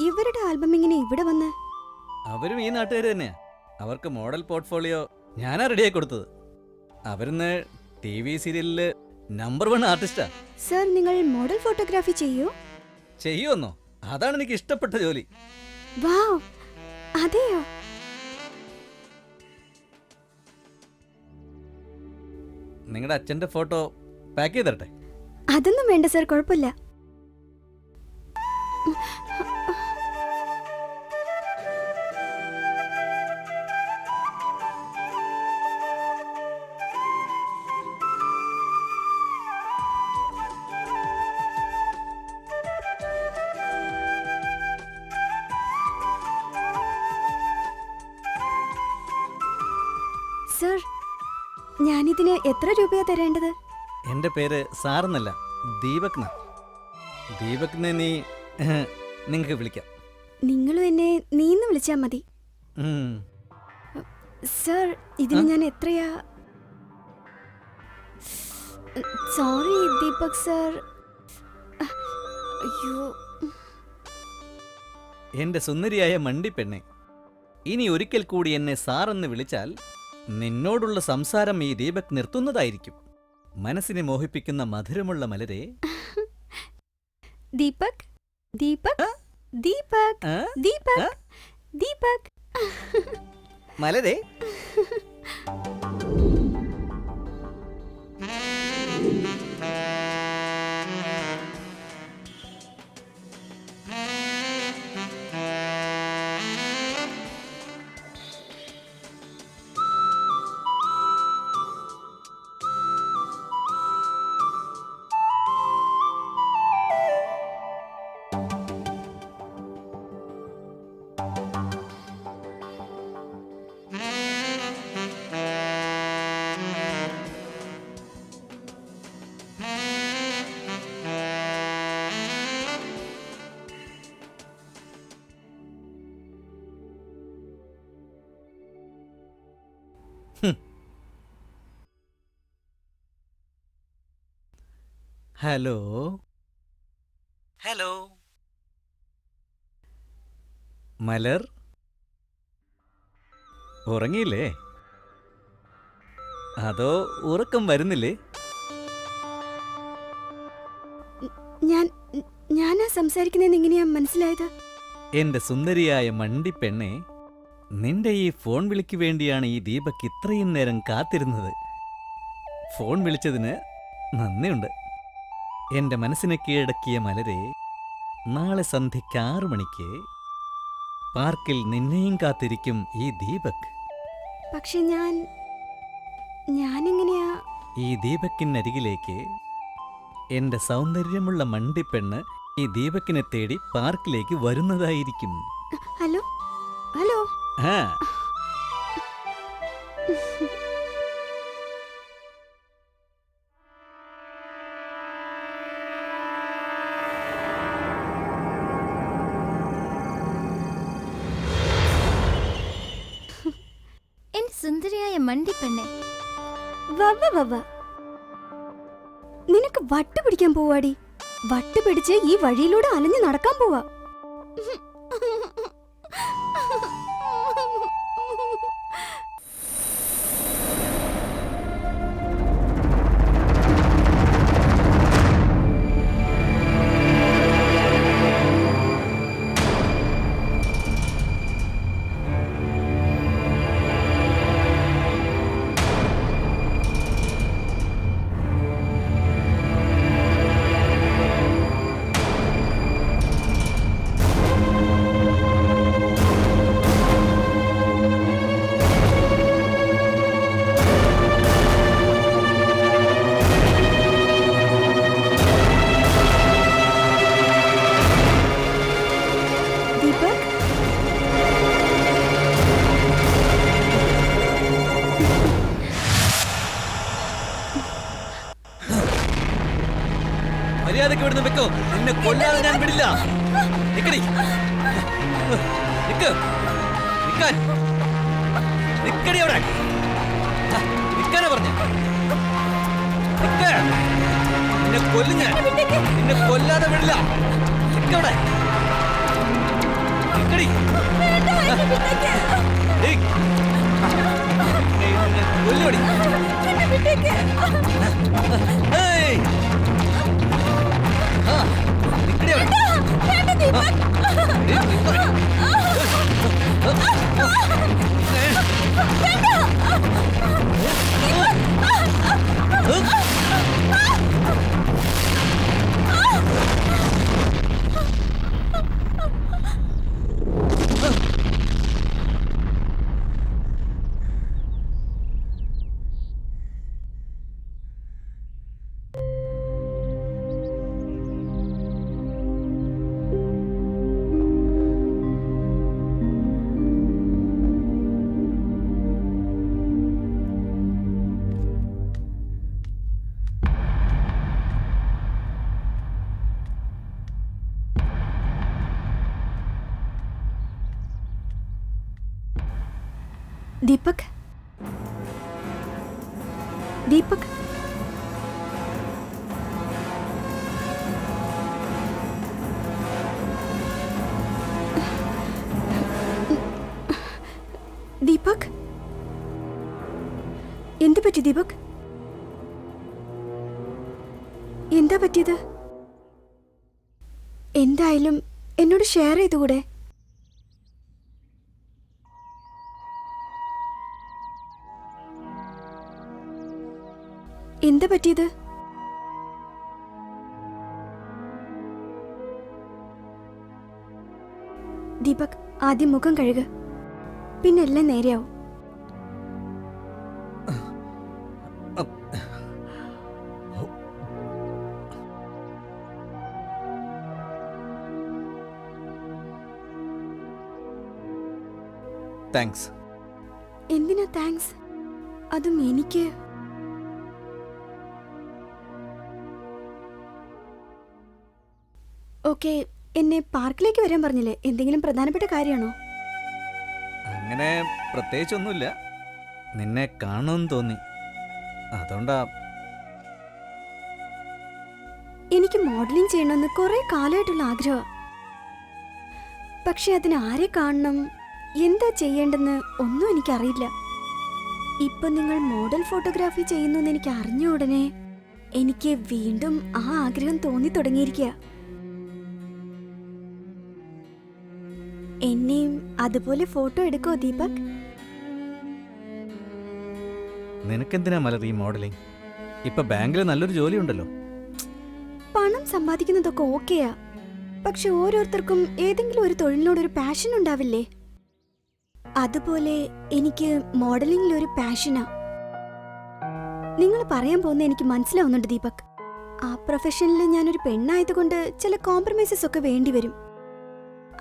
ഇവരുടെ ആൽബം ഇങ്ങനെ ഇവിടെ വന്ന്? അവരും ഈ നാട്ടുകാർ തന്നെയാ. അവർക്ക് മോഡൽ പോർട്ട്ഫോളിയോ ഞാനാ റെഡിയായി കൊടുത്തത്. അവരിന്ന് TV സീരിയലില് നമ്പർ 1 ആർട്ടിസ്റ്റാ. സർ, നിങ്ങൾ മോഡൽ ഫോട്ടോഗ്രാഫി ചെയ്യോ? ചെയ്യുമെന്നോ? അതാണ് എനിക്ക് ഇഷ്ടപ്പെട്ട ജോലി. വാവ്, അതെയോ? നിങ്ങളുടെ അച്ഛന്റെ ഫോട്ടോ പാക്ക് ചെയ്തരട്ടെ? അതൊന്നും വേണ്ട സർ, കുഴപ്പമില്ല. സർ, ഞാനിതിന് എത്ര രൂപയാ തരേണ്ടത്? എന്റെ പേര് സാറെന്നല്ല, ദീപക്. ദീപകിനെ നീ നിങ്ങൾക്ക് വിളിക്കാം. നിങ്ങളും എന്നെ നീന്ന് വിളിച്ചാ മതി. ഉം. സർ, ഇതിന് ഞാൻ എത്രയാ? Sorry Deepak sir. അയ്യോ. എന്റെ സുന്ദരിയായ മണ്ടിപ്പെണ്ണെ, ഇനി ഒരിക്കൽ കൂടി എന്നെ സാറെന്ന് വിളിച്ചാൽ നിന്നോടുള്ള സംസാരം ഈ ദീപക് നിർത്തുന്നതായിരിക്കും. മനസ്സിനെ മോഹിപ്പിക്കുന്ന മധുരമുള്ള മലരെ. ദീപക്, ദീപക്, ദീപക്, ആ? ദീപക്, ദീപക്. മലരെ. Hello hello. മലർ, ഉറങ്ങിയില്ലേ? അതോ ഉറക്കം വരുന്നില്ലേ? ഞാനാ സംസാരിക്കുന്നതെന്ന് എങ്ങനെയാ മനസ്സിലായത്? എന്റെ സുന്ദരിയായ മണ്ടിപ്പെണ്ണെ, നിന്റെ ഈ ഫോൺ വിളിക്ക് വേണ്ടിയാണ് ഈ ദീപക് ഇത്രയും നേരം കാത്തിരുന്നത്. ഫോൺ വിളിച്ചതിന് നന്ദിയുണ്ട്. എന്റെ മനസ്സിനെ കീഴടക്കിയ മലരെ, നാളെ സന്ധ്യയ്ക്ക് 6 മണിക്ക് പാർക്കിൽ നിന്നെയും കാത്തിരിക്കും ഈ ദീപക്. പക്ഷെ ഞാനെങ്ങനെയാ? ഈ ദീപക്കിനരികിലേക്ക് എന്റെ സൗന്ദര്യമുള്ള മണ്ടിപ്പെണ്ണ് ഈ ദീപക്കിനെ തേടി പാർക്കിലേക്ക് വരുന്നതായിരിക്കും. Hello, hello. ആ, മണ്ടിപ്പെണ്ണെ. വവ്വ വവ്വ. നിനക്ക് വട്ട് പിടിക്കാൻ പോവാടി. വട്ട് പിടിച്ച് ഈ വഴിയിലൂടെ അലഞ്ഞു നടക്കാൻ പോവാ. ദീപക്, മര്യാദക്ക് ഇവിടുന്ന് വെക്കോ. നിന്നെ കൊല്ലാതെ ഞാൻ വിടില്ല. നിക്കടി. നിക്ക്. നിക്കാൻ. നിക്കടി അവിടെ. നിക്കാനാ പറഞ്ഞെ. നിക്ക്. നിന്നെ കൊല്ലും ഞാൻ. നിന്നെ കൊല്ലാതെ വിടില്ല. നിക്കവിടെ. നിക്കടി. ഏയ്. നിന്നെ കൊല്ലുവടി. ഏയ്. ആ, നിക്കടി അവിടെ. ദീപക്, ദീപക്. ദീപക്, എന്ത് പറ്റി ദീപക്? എന്താ പറ്റിയത്? എന്തായാലും എന്നോട് ഷെയർ ചെയ്തുകൂടെ? എന്താ പറ്റിയത്? ദീപക്, ആദ്യം മുഖം കഴുക, പിന്നെ എല്ലാം നേരെയാവും. താങ്ക്സ്. എന്തിനാ താങ്ക്സ്? അതും എനിക്ക്. ഓക്കെ, എന്നെ പാർക്കിലേക്ക് വരാൻ പറഞ്ഞില്ലേ? എന്തെങ്കിലും പ്രധാനപ്പെട്ട കാര്യമാണോ? അങ്ങനെ പ്രത്യേകിച്ചൊന്നുമില്ല. നിന്നെ കാണുമെന്ന് തോന്നി, അതുകൊണ്ടാ. എനിക്ക് മോഡലിംഗ് ചെയ്യണമെന്ന് കുറെ കാലമായിട്ടുള്ള ആഗ്രഹമാണ്. പക്ഷെ അതിന് ആരെ കാണണം, എന്താ ചെയ്യേണ്ടെന്ന് ഒന്നും എനിക്കറിയില്ല. ഇപ്പൊ നിങ്ങൾ മോഡൽ ഫോട്ടോഗ്രാഫി ചെയ്യുന്നു എന്ന് എനിക്ക് അറിഞ്ഞ ഉടനെ എനിക്ക് വീണ്ടും ആ ആഗ്രഹം തോന്നി തുടങ്ങിയിരിക്കുക. എന്നെയും അതുപോലെ ഫോട്ടോ എടുക്കോ ദീപക്? നിനക്കെന്തിനാ മലർ ഈ മോഡലിംഗ്? ഇപ്പൊ ബാങ്കിൽ നല്ലൊരു ജോലി ഉണ്ടല്ലോ. പണം സമ്പാദിക്കുന്നതൊക്കെ ഓക്കെയാ, പക്ഷെ ഓരോരുത്തർക്കും ഏതെങ്കിലും ഒരു തൊഴിലിനോടൊരു പാഷൻ ഉണ്ടാവില്ലേ? അതുപോലെ എനിക്ക് മോഡലിംഗിൽ ഒരു പാഷനാ. നിങ്ങൾ പറയാൻ പോകുന്ന എനിക്ക് മനസ്സിലാവുന്നുണ്ട് ദീപക്. ആ പ്രൊഫഷനിൽ ഞാനൊരു പെണ്ണായതുകൊണ്ട് ചില കോംപ്രമൈസസ് ഒക്കെ വേണ്ടി വരും.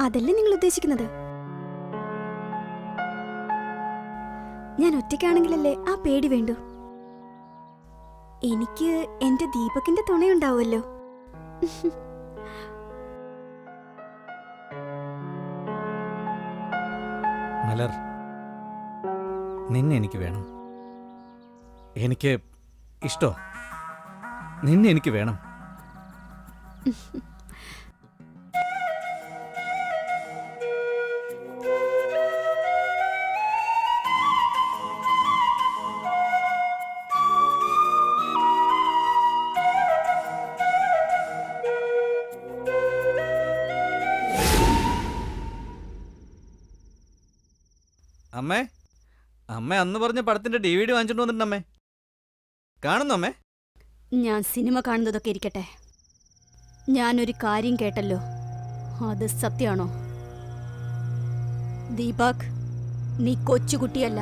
അതല്ലേ നിങ്ങൾ ഉദ്ദേശിക്കുന്നത്? ഞാൻ ഒറ്റയ്ക്കാണെങ്കിലല്ലേ ആ പേടി വേണ്ടു. എനിക്ക് എന്റെ ദീപകിന്റെ തുണയുണ്ടാവുമല്ലോ. മലർ, നിന്നെ എനിക്ക് വേണം. എനിക്ക് ഇഷ്ടോ നിന്നെ എനിക്ക് വേണം. അമ്മേ, അമ്മ അന്ന് പറഞ്ഞ പടത്തിന്റെ DVD വാങ്ങിച്ചോണ്ട് വന്നിട്ടുണ്ട് അമ്മേ. കാണുന്നു അമ്മേ? ഞാൻ സിനിമ കാണുന്നതൊക്കെ ഇരിക്കട്ടെ. ഞാനൊരു കാര്യം കേട്ടല്ലോ, അത് സത്യമാണോ? ദീപക്, നീ കൊച്ചുകുട്ടിയല്ല.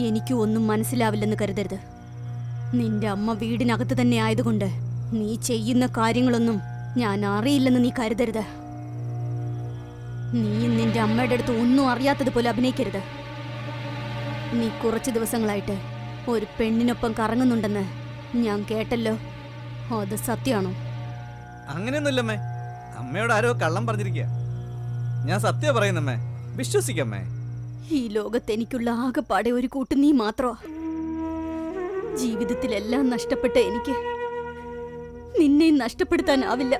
എനിക്ക് ഒന്നും മനസ്സിലാവില്ലെന്ന് കരുതരുത്. നിന്റെ അമ്മ വീടിനകത്ത് തന്നെ ആയതുകൊണ്ട് നീ ചെയ്യുന്ന കാര്യങ്ങളൊന്നും ഞാൻ അറിയില്ലെന്ന് നീ കരുതരുത്. നീ നിന്റെ അമ്മയുടെ അടുത്ത് ഒന്നും അറിയാത്തതുപോലെ അഭിനയിക്കരുത്. നീ കുറച്ച് ദിവസങ്ങളായിട്ട് ഒരു പെണ്ണിനൊപ്പം കറങ്ങുന്നുണ്ടെന്ന് ഞാൻ കേട്ടല്ലോ, അത് സത്യമാണോ? അങ്ങനെയൊന്നുമില്ലമ്മേ. അമ്മയോട് ആരോ കള്ളം പറഞ്ഞിരിക്കുക. ഞാൻ സത്യം പറയുന്നമ്മേ, വിശ്വസിക്കമ്മേ. ഈ ലോകത്ത് എനിക്കുള്ള ആകെപ്പാടെ ഒരു കൂട്ട് നീ മാത്രമാ. ജീവിതത്തിലെല്ലാം നഷ്ടപ്പെട്ട എനിക്ക് നിന്നെ നഷ്ടപ്പെടുത്താനാവില്ല.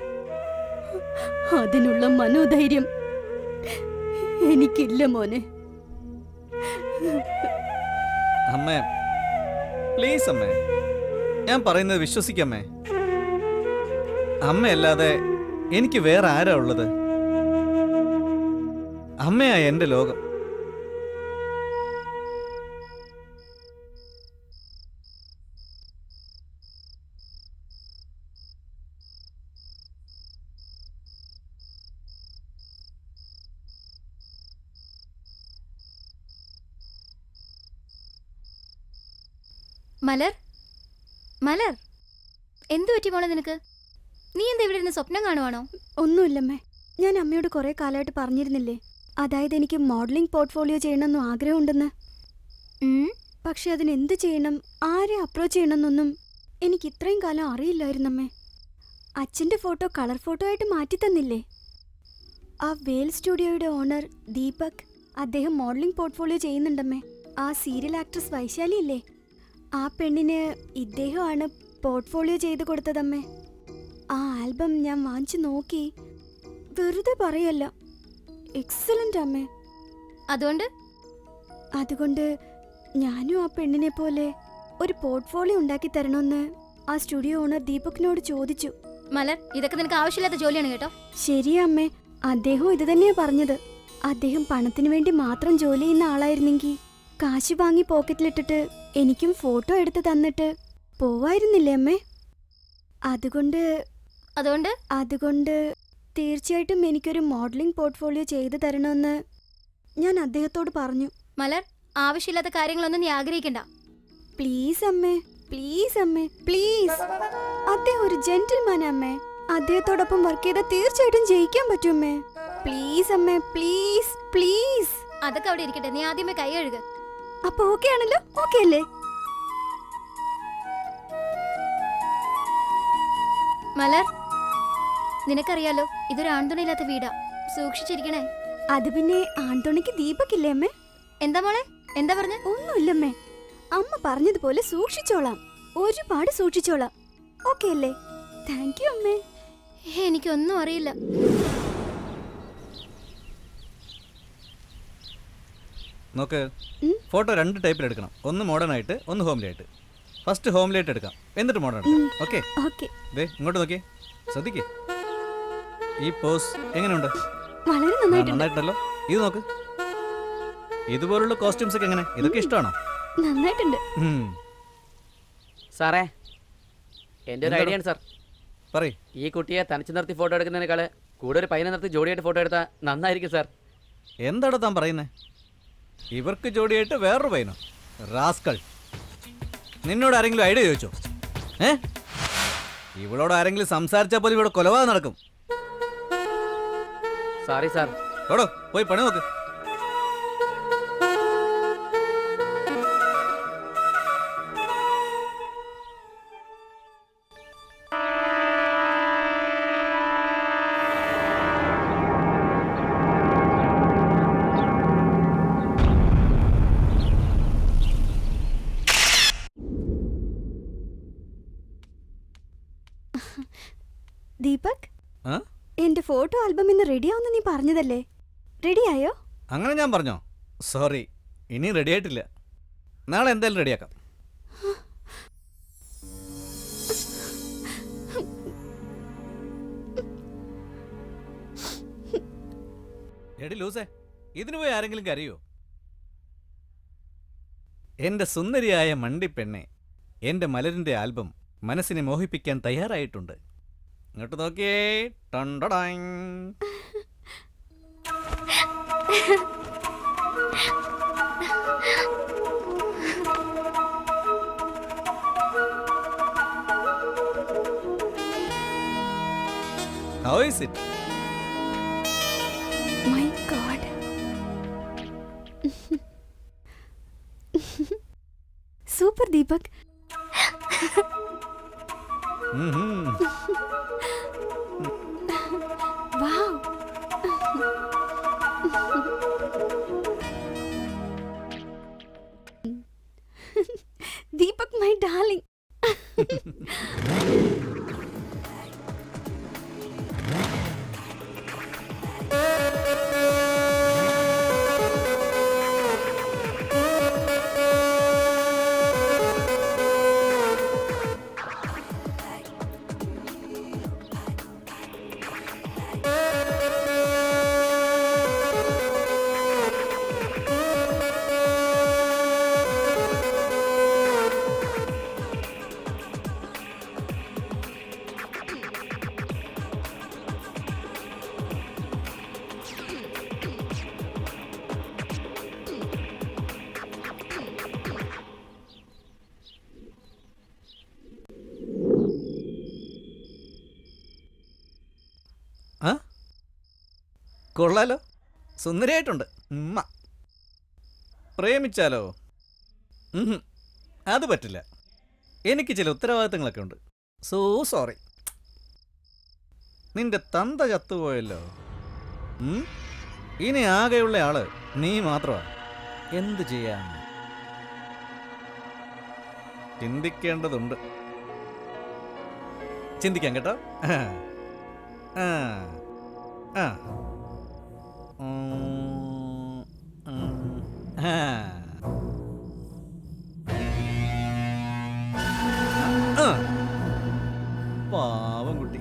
അതിനുള്ള മനോധൈര്യം എനിക്കില്ല മോനെ. അമ്മേ പ്ലീസ് അമ്മേ, ഞാൻ പറയുന്നത് വിശ്വസിക്കമ്മേ. അമ്മയല്ലാതെ എനിക്ക് വേറെ ആരാ ഉള്ളത്? അമ്മയാ എൻ്റെ ലോകം. മലർ, മലർ, എന്തു പറ്റി മോളെ നിനക്ക്? നീ എന്താ ഇവിടെ ഇരുന്ന് സ്വപ്നം കാണുവാണോ? ഒന്നുമില്ലമ്മേ, ഞാൻ അമ്മയോട് കുറെ കാലമായിട്ട് പറഞ്ഞിരുന്നില്ലേ, അതായത് എനിക്ക് മോഡലിംഗ് പോർട്ട്ഫോളിയോ ചെയ്യണമെന്നും ആഗ്രഹമുണ്ടെന്ന്. പക്ഷെ അതിന് എന്ത് ചെയ്യണം, ആരെ അപ്രോച്ച് ചെയ്യണമെന്നൊന്നും എനിക്ക് ഇത്രയും കാലം അറിയില്ലായിരുന്നമ്മേ. അച്ഛൻ്റെ ഫോട്ടോ കളർ ഫോട്ടോ ആയിട്ട് മാറ്റി തന്നില്ലേ? ആ വേൽ സ്റ്റുഡിയോയുടെ ഓണർ ദീപക്, അദ്ദേഹം മോഡലിംഗ് പോർട്ട്ഫോളിയോ ചെയ്യുന്നുണ്ടമ്മേ. ആ സീരിയൽ ആക്ട്രസ് വൈശാലി ഇല്ലേ, ആ പെണ്ണിന് ഇദ്ദേഹമാണ് പോർട്ട്ഫോളിയോ ചെയ്ത് കൊടുത്തതമ്മേ. ആ ആൽബം ഞാൻ വാങ്ങിച്ചു നോക്കി. വെറുതെ പറയല്ല, എക്സലന്റ് അമ്മേ. അതുകൊണ്ട് ഞാനും ആ പെണ്ണിനെ പോലെ ഒരു പോർട്ട്ഫോളിയോ ഉണ്ടാക്കി തരണമെന്ന് ആ സ്റ്റുഡിയോ ഓണർ ദീപകിനോട് ചോദിച്ചു. മലർ, ഇതൊക്കെ നിനക്ക് ആവശ്യമില്ലാത്ത ജോലിയാണ് കേട്ടോ. ശരിയാ അമ്മേ, അദ്ദേഹം ഇത് തന്നെയാ പറഞ്ഞത്. അദ്ദേഹം പണത്തിന് വേണ്ടി മാത്രം ജോലി ചെയ്യുന്ന ആളായിരുന്നെങ്കിൽ കാശ് വാങ്ങി പോക്കറ്റിലിട്ടിട്ട് എനിക്കും ഫോട്ടോ എടുത്ത് തന്നിട്ട് പോവായിരുന്നില്ലേ അമ്മേ? അതുകൊണ്ട് തീർച്ചയായിട്ടും എനിക്കൊരു മോഡലിംഗ് പോർട്ട്ഫോളിയോ ചെയ്തു തരണമെന്ന് ഞാൻ അദ്ദേഹത്തോട് പറഞ്ഞു. മലർ, ആവശ്യമില്ലാത്ത കാര്യങ്ങളൊന്നും നീ ആഗ്രഹിക്കണ്ട. പ്ലീസ് അമ്മേ, പ്ലീസ് അമ്മേ, പ്ലീസ്. അദ്ദേഹം ഒരു ജെന്റിൽമാൻ അമ്മേ. അദ്ദേഹത്തോടൊപ്പം വർക്ക് ചെയ്താൽ തീർച്ചയായിട്ടും ജയിക്കാൻ പറ്റും അമ്മേ. പ്ലീസ് അമ്മേ, പ്ലീസ് പ്ലീസ്. അതൊക്കെ അവിടെ ഇരിക്കട്ടെ, നീ ആദ്യമേ കൈ കഴുക. അപ്പൊ ഓക്കെ ആണല്ലോ? ഓക്കെ അല്ലേ? മലർ, നിനക്കറിയാലോ ഇതൊരു ആൺതുണയില്ലാത്ത വീടാ, സൂക്ഷിച്ചിരിക്കണേ. അത് പിന്നെ ആൺതുണയ്ക്ക് ദീപക്കില്ലേ അമ്മേ? എന്താ മോളെ, എന്താ പറഞ്ഞ? ഒന്നുമില്ലമ്മേ, അമ്മ പറഞ്ഞതുപോലെ സൂക്ഷിച്ചോളാം, ഒരുപാട് സൂക്ഷിച്ചോളാം. ഓക്കെ അല്ലേ? താങ്ക് യു അമ്മേ. എനിക്കൊന്നും അറിയില്ല. നോക്ക്, ഫോട്ടോ 2 ടൈപ്പിൽ എടുക്കണം. ഒന്ന് മോഡേൺ ആയിട്ട്, ഒന്ന് ഹോംലി ആയിട്ട്. ഫസ്റ്റ് ഹോംലി ആയിട്ട് എടുക്കാം, എന്നിട്ട് മോഡേൺ എടുക്കാം. ഓക്കെ? ഓക്കെ. ദേ ഇങ്ങോട്ട് നോക്കിയേ, ശ്രദ്ധിക്കേ. ഈ പോസ് എങ്ങനെയുണ്ട്? വളരെ നന്നായിട്ടുണ്ട്. നന്നായിട്ടുണ്ടല്ലോ. ഇത് നോക്ക്, ഇതുപോലുള്ള കോസ്റ്റ്യൂംസ് ഒക്കെ എങ്ങനെ? ഇതൊക്കെ ഇഷ്ടമാണോ? നന്നായിട്ടുണ്ട്. സാറേ, എൻ്റെ ഒരു ഐഡിയ ആണ് സാർ. പറയ്. ഈ കുട്ടിയെ തനിച്ച് നിർത്തി ഫോട്ടോ എടുക്കുന്നതിനേക്കാൾ കൂടെ ഒരു പയ്യനെ നിർത്തി ജോഡിയായിട്ട് ഫോട്ടോ എടുത്താൽ നന്നായിരിക്കും സാർ. എന്താടോ താൻ പറയുന്നേ? ഇവർക്ക് ജോഡിയായിട്ട് വേറൊരു പയ്യനോ? റാസ്കൾ, നിന്നോട് ആരെങ്കിലും ഐഡിയ ചോദിച്ചോ? ഇവളോട് ആരെങ്കിലും സംസാരിച്ചാൽ പോലും ഇവിടെ കൊലപാതകം നടക്കും. Sorry sir. ഓടോ, പോയി പണി നോക്ക്. ദീപക്, ആ? എന്റെ ഫോട്ടോ ആൽബം ഇന്ന് റെഡിയാവുന്ന നീ പറഞ്ഞതല്ലേ? റെഡിയായോ? അങ്ങനെ ഞാൻ പറഞ്ഞോ? സോറി, ഇനി റെഡി ആയിട്ടില്ല. നാളെ എന്തായാലും റെഡിയാക്കാം. എടി ലൂസേ, ഇതിനു പോയി ആരെങ്കിലും കരയോ? എന്റെ സുന്ദരിയായ മണ്ടിപ്പെണ്ണെ, എന്റെ മലരിന്റെ ആൽബം മനസ്സിനെ മോഹിപ്പിക്കാൻ തയ്യാറായിട്ടുണ്ട്. ഇങ്ങോട്ട് നോക്കിയേ. ടണ്ടടാങ്. How is it? My God. Super Deepak. Wow. Deepak, my darling. ആ, കൊള്ളാലോ, സുന്ദരിയായിട്ടുണ്ട്. പ്രേമിച്ചാലോ? അത് പറ്റില്ല. എനിക്ക് ചില ഉത്തരവാദിത്തങ്ങളൊക്കെ ഉണ്ട്. So sorry. നിന്റെ തന്ത ചത്തുപോയല്ലോ. ഇനി ആകെയുള്ള ആള് നീ മാത്രമാ. എന്ത് ചെയ്യാം? ചിന്തിക്കേണ്ടതുണ്ട്. ചിന്തിക്കാം കേട്ടോ. ആ ആ പാവം കുട്ടി.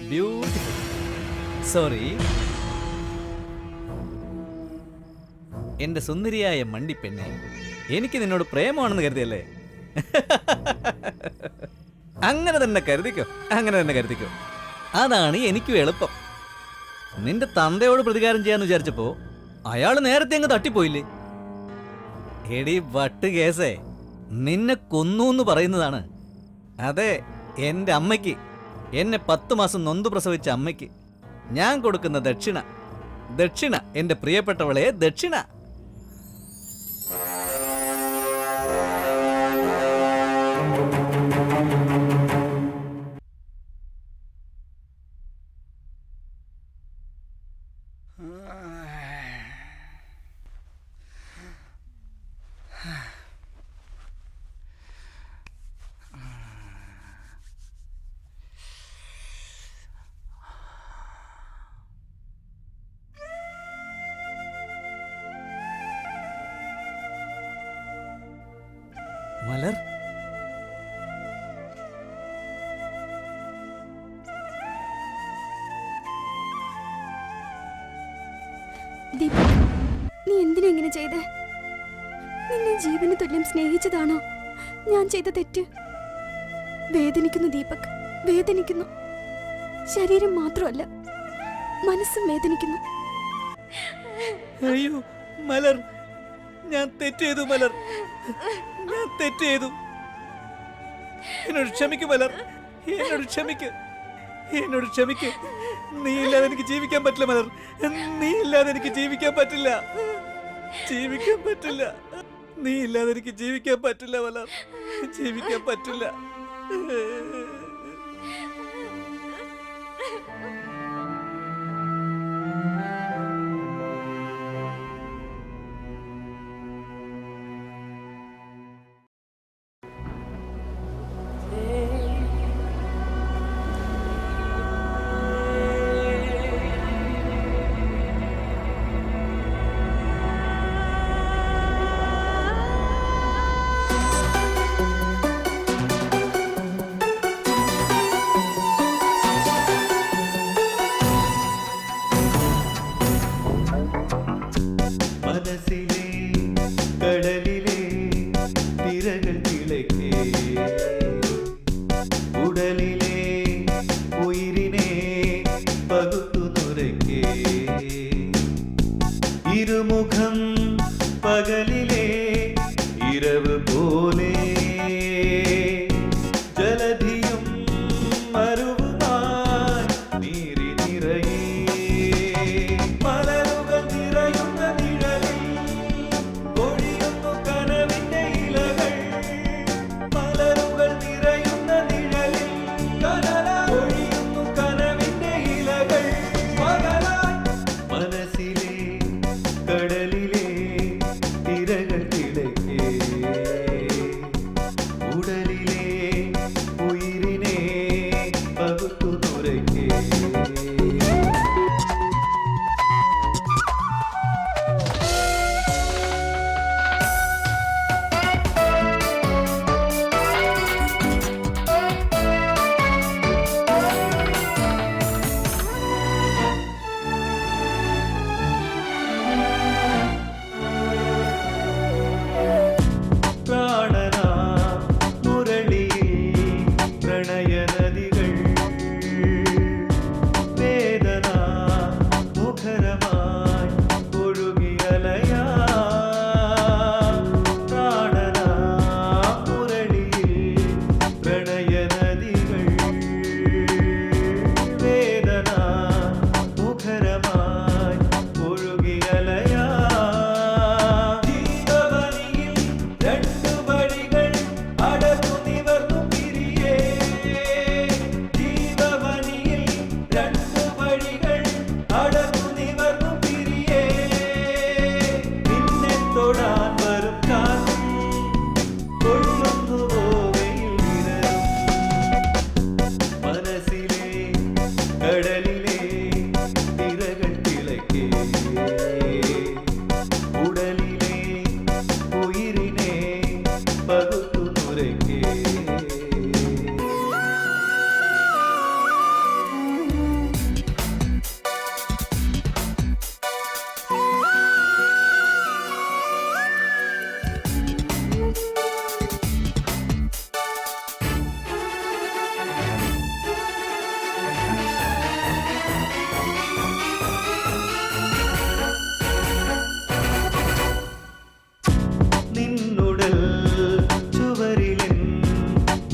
ബ്യൂട്ടിഫുൾ. സോറി. എന്റെ സുന്ദരിയായ മണ്ടിപ്പെണ്ണെ, എനിക്ക് നിന്നോട് പ്രേമമാണെന്ന് കരുതിയല്ലേ? അങ്ങനെ തന്നെ കരുതിക്കോ, അങ്ങനെ തന്നെ കരുതിക്കോ. അതാണ് എനിക്കും എളുപ്പം. നിന്റെ തന്തയോട് പ്രതികാരം ചെയ്യാന്ന് വിചാരിച്ചപ്പോ അയാൾ നേരത്തെ അങ്ങ് തട്ടിപ്പോയില്ലേ? എടി വട്ട് കേസേ, നിന്നെ കൊന്നൂന്ന് പറയുന്നതാണ്. അതെ, എന്റെ അമ്മയ്ക്ക്, എന്നെ 10 മാസം നൊന്തു പ്രസവിച്ച അമ്മയ്ക്ക് ഞാൻ കൊടുക്കുന്ന ദക്ഷിണ. ദക്ഷിണ, എന്റെ പ്രിയപ്പെട്ടവളെ, ദക്ഷിണ. മലർ, ദീപക്, നീ എന്തിനാ ഇങ്ങനെ ചെയ്തേ? നിന്നെ ജീവന് തുല്യം സ്നേഹിച്ചതാണോ ഞാൻ ചെയ്ത തെറ്റ്? വേദനിക്കുന്നു ദീപക്, വേദനിക്കുന്നു. ശരീരം മാത്രമല്ല, മനസ്സും വേദനിക്കുന്നു. അയ്യോ മലർ, ഞാൻ തെറ്റ് ചെയ്തു മലർ, ഞാൻ തെറ്റ് ചെയ്തു. എന്നോട് ക്ഷമിക്കു മലർ, എന്നോട് ക്ഷമിക്ക്, എന്നോട് ക്ഷമിക്ക്. നീ ഇല്ലാതെ എനിക്ക് ജീവിക്കാൻ പറ്റില്ല മലർ, നീ ഇല്ലാതെ എനിക്ക് ജീവിക്കാൻ പറ്റില്ല, ജീവിക്കാൻ പറ്റില്ല. നീ ഇല്ലാതെ എനിക്ക് ജീവിക്കാൻ പറ്റില്ല മലർ, ജീവിക്കാൻ പറ്റില്ല.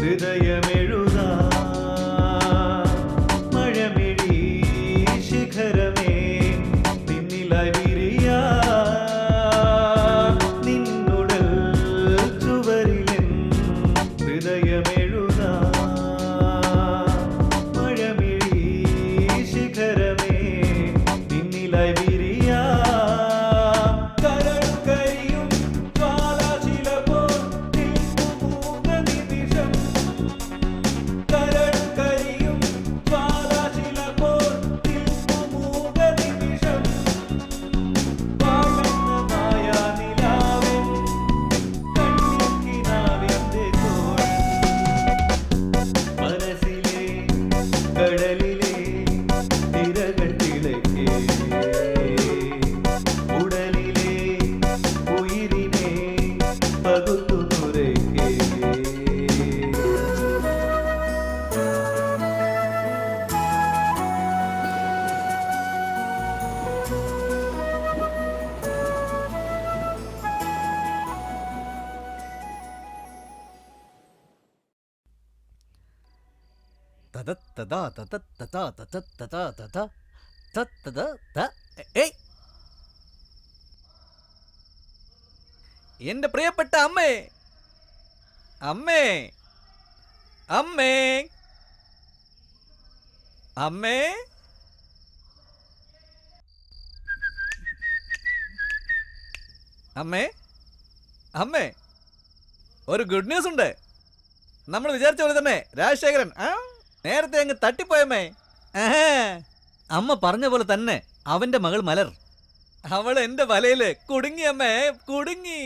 ഹൃദയമെഴുതാ മഴമിഴി ശിഖരമേ നിന്നിലായി വിരിയാ നിന്നുടൽ ചുവരിലെൻ ഹൃദയമെഴുതാ മഴമിഴി ശിഖരമേ നിന്നിലായി വിരിയാ കരൾക്കരിയും ജ്വാലാശില പോൽ നിൽപ്പുമൂക നിമിഷം കരൾക്കരിയും ജ്വാലാശില പോൽ നിൽപ്പുമൂക നിമിഷം വാഴുന്ന മായാനിലാവൻ കണ്ണിക്കിനാവിന്റെ തോഴൻ മനസ്സിലെ കടലിലെ തിരകൾ തിളക്കേ ഉടലിലെ ഉയിരിനെ പകുത്തു നുരക്കേ എന്റെ പ്രിയപ്പെട്ട അമ്മേ, അമ്മേ, അമ്മേ, അമ്മേ. അമ്മേ, അമ്മേ, ഒരു ഗുഡ് ന്യൂസ് ഉണ്ട്. നമ്മൾ വിചാരിച്ച പോലെ തന്നെ രാജശേഖരൻ നേരത്തെ അങ്ങ് തട്ടിപ്പോയമ്മേ. ആഹാ. അമ്മ പറഞ്ഞ പോലെ തന്നെ അവന്റെ മകൾ മലർ, അവൾ എന്റെ വലയില് കുടുങ്ങി അമ്മേ, കുടുങ്ങി.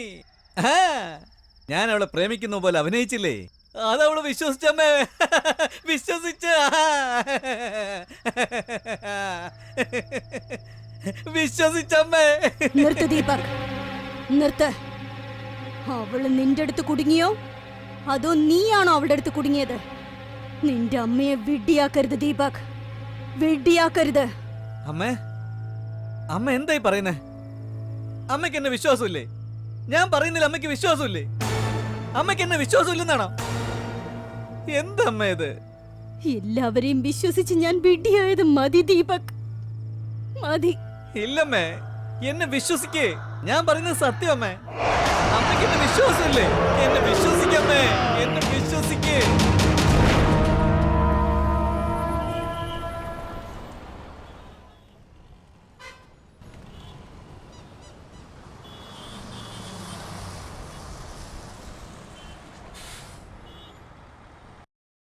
ഞാൻ അവളെ പ്രേമിക്കുന്ന പോലെ അഭിനയിച്ചില്ലേ, അതവള് വിശ്വസിച്ചമ്മേ, വിശ്വസിച്ച വിശ്വസിച്ചമ്മേ. നിർത്ത് ദീപക്, നിർത്ത്. അവള് നിന്റെ അടുത്ത് കുടുങ്ങിയോ അതോ നീയാണോ അവളുടെ അടുത്ത് കുടുങ്ങിയത്? നിന്റെ അമ്മയെ വിഡ്ഢിയാക്കരുത് ദീപക്, വിഡ്ഢിയാക്കരുത്. അമ്മേ, അമ്മ എന്തായി പറയുന്നേ? അമ്മയ്ക്ക് എന്നെ വിശ്വാസമില്ലേ? ഞാൻ പറയുന്നില്ല അമ്മയ്ക്ക് വിശ്വാസമില്ലേ? അമ്മയ്ക്ക് എന്നെ വിശ്വാസമില്ലെന്നാണോ? എന്തമ്മ ഇത്? എല്ലാവരെയും വിശ്വസിച്ച് ഞാൻ വിഡ്ഢിയായത് മതി ദീപക്, മതി. ഇല്ലമ്മേ, എന്നെ വിശ്വസിക്കേ, ഞാൻ പറയുന്നത് സത്യം അമ്മേ. അമ്മയ്ക്ക് എന്നെ വിശ്വാസമില്ലേ? എന്നെ വിശ്വസിക്കമ്മേ, എന്നെ വിശ്വസിക്കേ.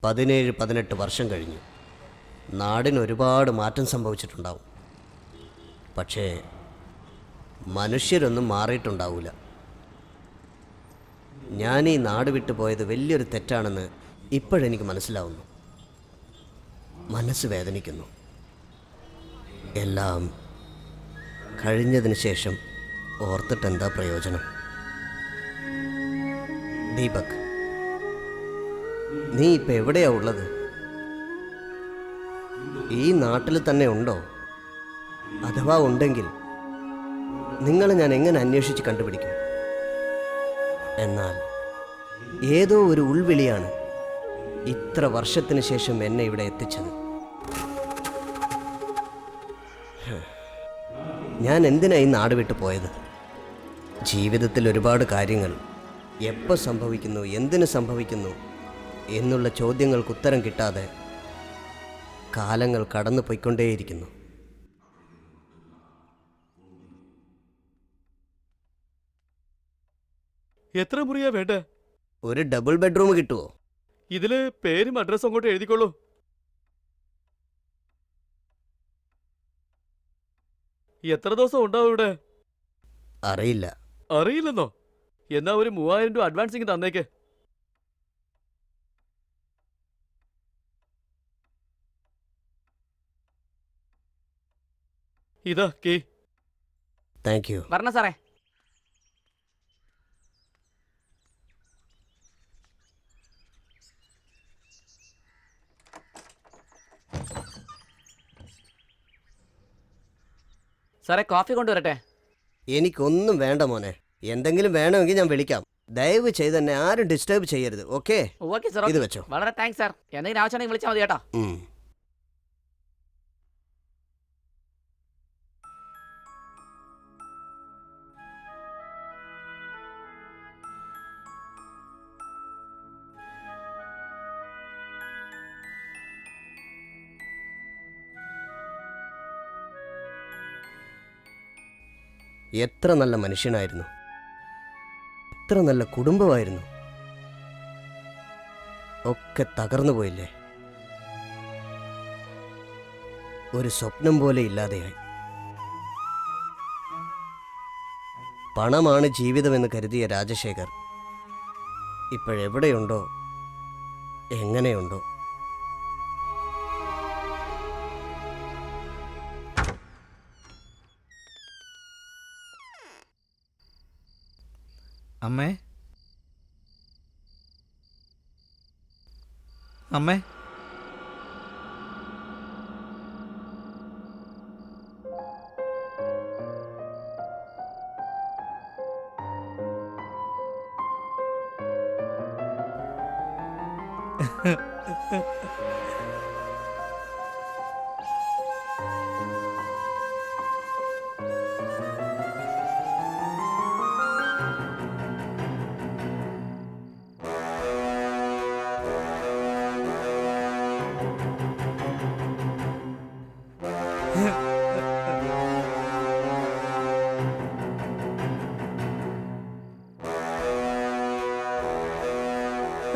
പതിനേഴ് 18 വർഷം കഴിഞ്ഞു. നാടിന് ഒരുപാട് മാറ്റം സംഭവിച്ചിട്ടുണ്ടാവും. പക്ഷേ മനുഷ്യരൊന്നും മാറിയിട്ടുണ്ടാവില്ല. ഞാൻ ഈ നാട് വിട്ടു പോയത് വലിയൊരു തെറ്റാണെന്ന് ഇപ്പോഴെനിക്ക് മനസ്സിലാവുന്നു. മനസ്സ് വേദനിക്കുന്നു. എല്ലാം കഴിഞ്ഞതിന് ശേഷം ഓർത്തിട്ടെന്താ പ്രയോജനം? ദീപക്, നീ ഇപ്പം എവിടെയാ ഉള്ളത്? ഈ നാട്ടിൽ തന്നെ ഉണ്ടോ? അഥവാ ഉണ്ടെങ്കിൽ നിങ്ങളെ ഞാൻ എങ്ങനെ അന്വേഷിച്ച് കണ്ടുപിടിക്കും? എന്നാൽ ഏതോ ഒരു ഉൾവിളിയാണ് ഇത്ര വർഷത്തിന് ശേഷം എന്നെ ഇവിടെ എത്തിച്ചത്. ഞാൻ എന്തിനാ ഈ നാട് വിട്ടു പോയത്? ജീവിതത്തിൽ ഒരുപാട് കാര്യങ്ങൾ എപ്പോൾ സംഭവിക്കുന്നു, എന്തിനു സംഭവിക്കുന്നു എന്നുള്ള ചോദ്യങ്ങൾക്ക് ഉത്തരം കിട്ടാതെ കാലങ്ങൾ കടന്നു പോയിക്കൊണ്ടേയിരിക്കുന്നു. എത്ര മുറിയാ വേണ്ടേ? ഒരു ഡബിൾ ബെഡ്റൂം കിട്ടുമോ? ഇതില് പേരും അഡ്രസ്സും അങ്ങോട്ട് എഴുതിക്കോളൂ. എത്ര ദിവസം ഉണ്ടാവും ഇവിടെ? അറിയില്ല. അറിയില്ലെന്നോ? എന്നാ ഒരു 3000 രൂപ അഡ്വാൻസ് ഇങ്ങ് തന്നേക്ക്. ഇതാ കീ. Thank you. വരണ സാറേ. സാറേ, കോഫി കൊണ്ടുവരട്ടെ? എനിക്കൊന്നും വേണ്ട മോനെ. എന്തെങ്കിലും വേണമെങ്കിൽ ഞാൻ വിളിക്കാം. ദയവ് ചെയ്ത് എന്നെ ആരും ഡിസ്റ്റർബ് ചെയ്യരുത്, ഓക്കെ? Okay sir. ഇത് വെച്ചോ. വളരെ താങ്ക്സ് സാർ. എന്തെങ്കിലും ആവശ്യമാണെങ്കിൽ വിളിച്ചാൽ മതി കേട്ടോ. എത്ര നല്ല മനുഷ്യനായിരുന്നു, എത്ര നല്ല കുടുംബമായിരുന്നു. ഒക്കെ തകർന്നു പോയില്ലേ? ഒരു സ്വപ്നം പോലെ ഇല്ലാതെയായി. പണമാണ് ജീവിതമെന്ന് കരുതിയ രാജശേഖർ ഇപ്പോഴെവിടെയുണ്ടോ, എങ്ങനെയുണ്ടോ? അമ്മേ, അമ്മേ,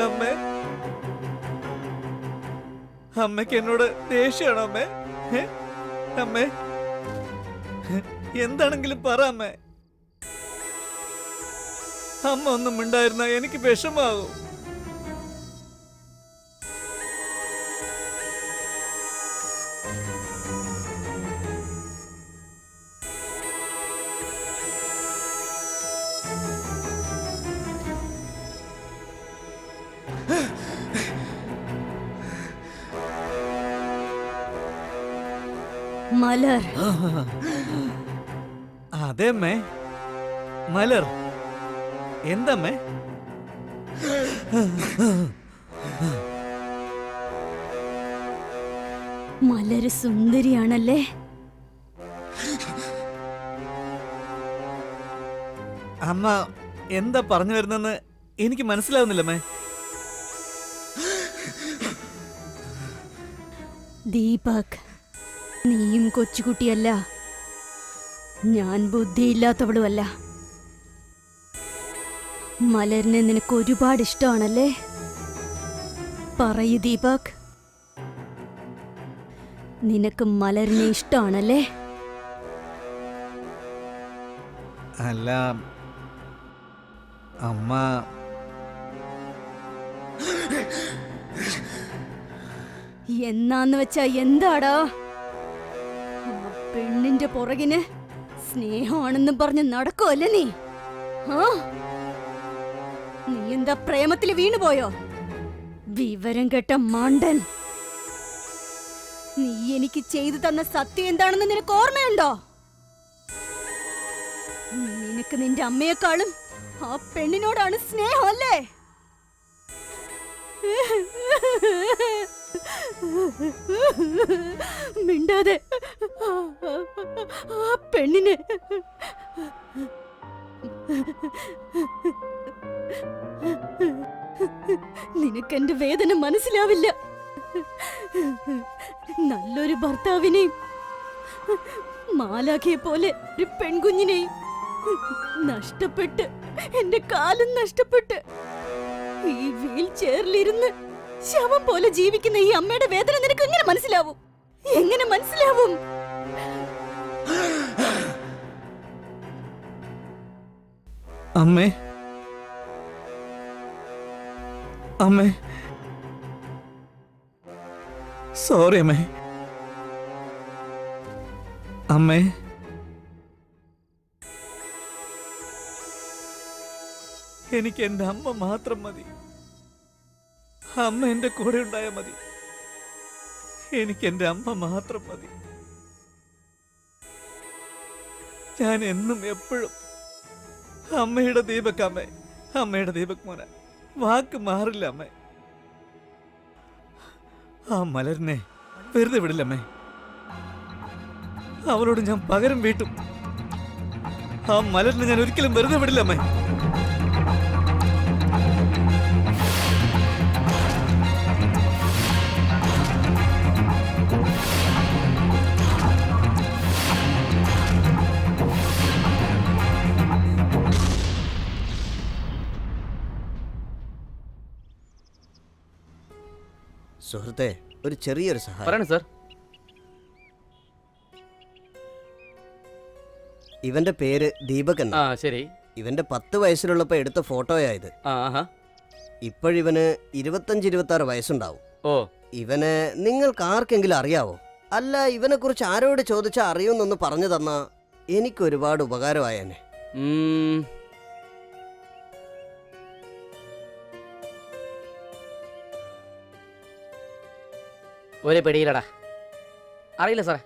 അമ്മേ, അമ്മയ്ക്ക് എന്നോട് ദേഷ്യമാണോ അമ്മേ? അമ്മേ, എന്താണെങ്കിലും പറ അമ്മേ. അമ്മ ഒന്നും മിണ്ടായിരുന്ന എനിക്ക് വിഷമാകും. മലർ, അതെ അമ്മേ, മലർ. എന്തമ്മേ? മലര് സുന്ദരിയാണല്ലേ? അമ്മ എന്താ പറഞ്ഞു വരുന്നെന്ന് എനിക്ക് മനസ്സിലാവുന്നില്ലമ്മേ. ദീപക്, നീയും കൊച്ചുകുട്ടിയല്ല, ഞാൻ ബുദ്ധിയില്ലാത്തവളുമല്ല. മലരിനെ നിനക്ക് ഒരുപാട് ഇഷ്ടമാണല്ലേ? പറയൂ ദീപക്, നിനക്ക് മലരിനെ ഇഷ്ടമാണല്ലേ? അല്ല അമ്മ, എന്നാന്ന് വെച്ചാ എന്താടാ? ആ പെണ്ണിന്റെ പുറകിന് സ്നേഹമാണെന്നും പറഞ്ഞ് നടക്കുമല്ലേ നീ? ആ, നീ എന്താ പ്രേമത്തിൽ വീണുപോയോ? വിവരം കെട്ട മണ്ടൻ. നീ എനിക്ക് ചെയ്തു തന്ന സത്യം എന്താണെന്ന് നിനക്ക് ഓർമ്മയുണ്ടോ? നിനക്ക് നിന്റെ അമ്മയെക്കാളും ആ പെണ്ണിനോടാണ് സ്നേഹം അല്ലേ? മിണ്ടാതെ ആ പെണ്ണിനെ നിനക്കെന്റെ വേദന മനസ്സിലാവില്ല. നല്ലൊരു ഭർത്താവിനെയും മാലാഖയെ പോലെ ഒരു പെൺകുഞ്ഞിനെയും നഷ്ടപ്പെട്ട് എന്റെ കാലം നഷ്ടപ്പെട്ട് ഈ വീൽ ചെയറിലിരുന്ന് ശവം പോലെ ജീവിക്കുന്ന ഈ അമ്മയുടെ വേദന നിനക്ക് എങ്ങനെ മനസ്സിലാവും? എങ്ങനെ മനസ്സിലാവും? അമ്മേ, അമ്മേ, സോറി അമ്മേ. അമ്മേ, എനിക്ക് എൻ്റെ അമ്മ മാത്രം മതി. അമ്മ എൻ്റെ കൂടെ ഉണ്ടായാൽ മതി. എനിക്ക് എൻ്റെ അമ്മ മാത്രം മതി. ഞാൻ എന്നും എപ്പോഴും അമ്മയുടെ ദീപക്, അമ്മേ, അമ്മയുടെ ദീപക് മോനെ വാക്ക് മാറില്ല അമ്മേ. ആ മലരിനെ വെറുതെ വിടില്ല അമ്മേ. അവളോട് ഞാൻ പകരം വീട്ടും. ആ മലരിനെ ഞാൻ ഒരിക്കലും വെറുതെ വിടില്ല അമ്മേ. സുഹൃത്തെ, ഒരു ചെറിയൊരു സഹായം. പറയണേ സാർ. ഇവന്റെ പേര് ദീപക് ആ എന്ന. ശരി. ഇവന്റെ 10 വയസ്സിലുള്ളപ്പോ എടുത്ത ഫോട്ടോയായത്. ആഹാ. ഇപ്പോഴിവന് 25-26 വയസ്സുണ്ടാവും. ഓ, ഇവനെ നിങ്ങൾക്ക് ആർക്കെങ്കിലും അറിയാവോ? അല്ല, ഇവനെ കുറിച്ച് ആരോട് ചോദിച്ചാൽ അറിയുമെന്നൊന്ന് പറഞ്ഞു തന്നാ എനിക്ക് ഒരുപാട് ഉപകാരമായേനെ. ഒരു പിടിയിലടാ. അറിയില്ല സാറേ.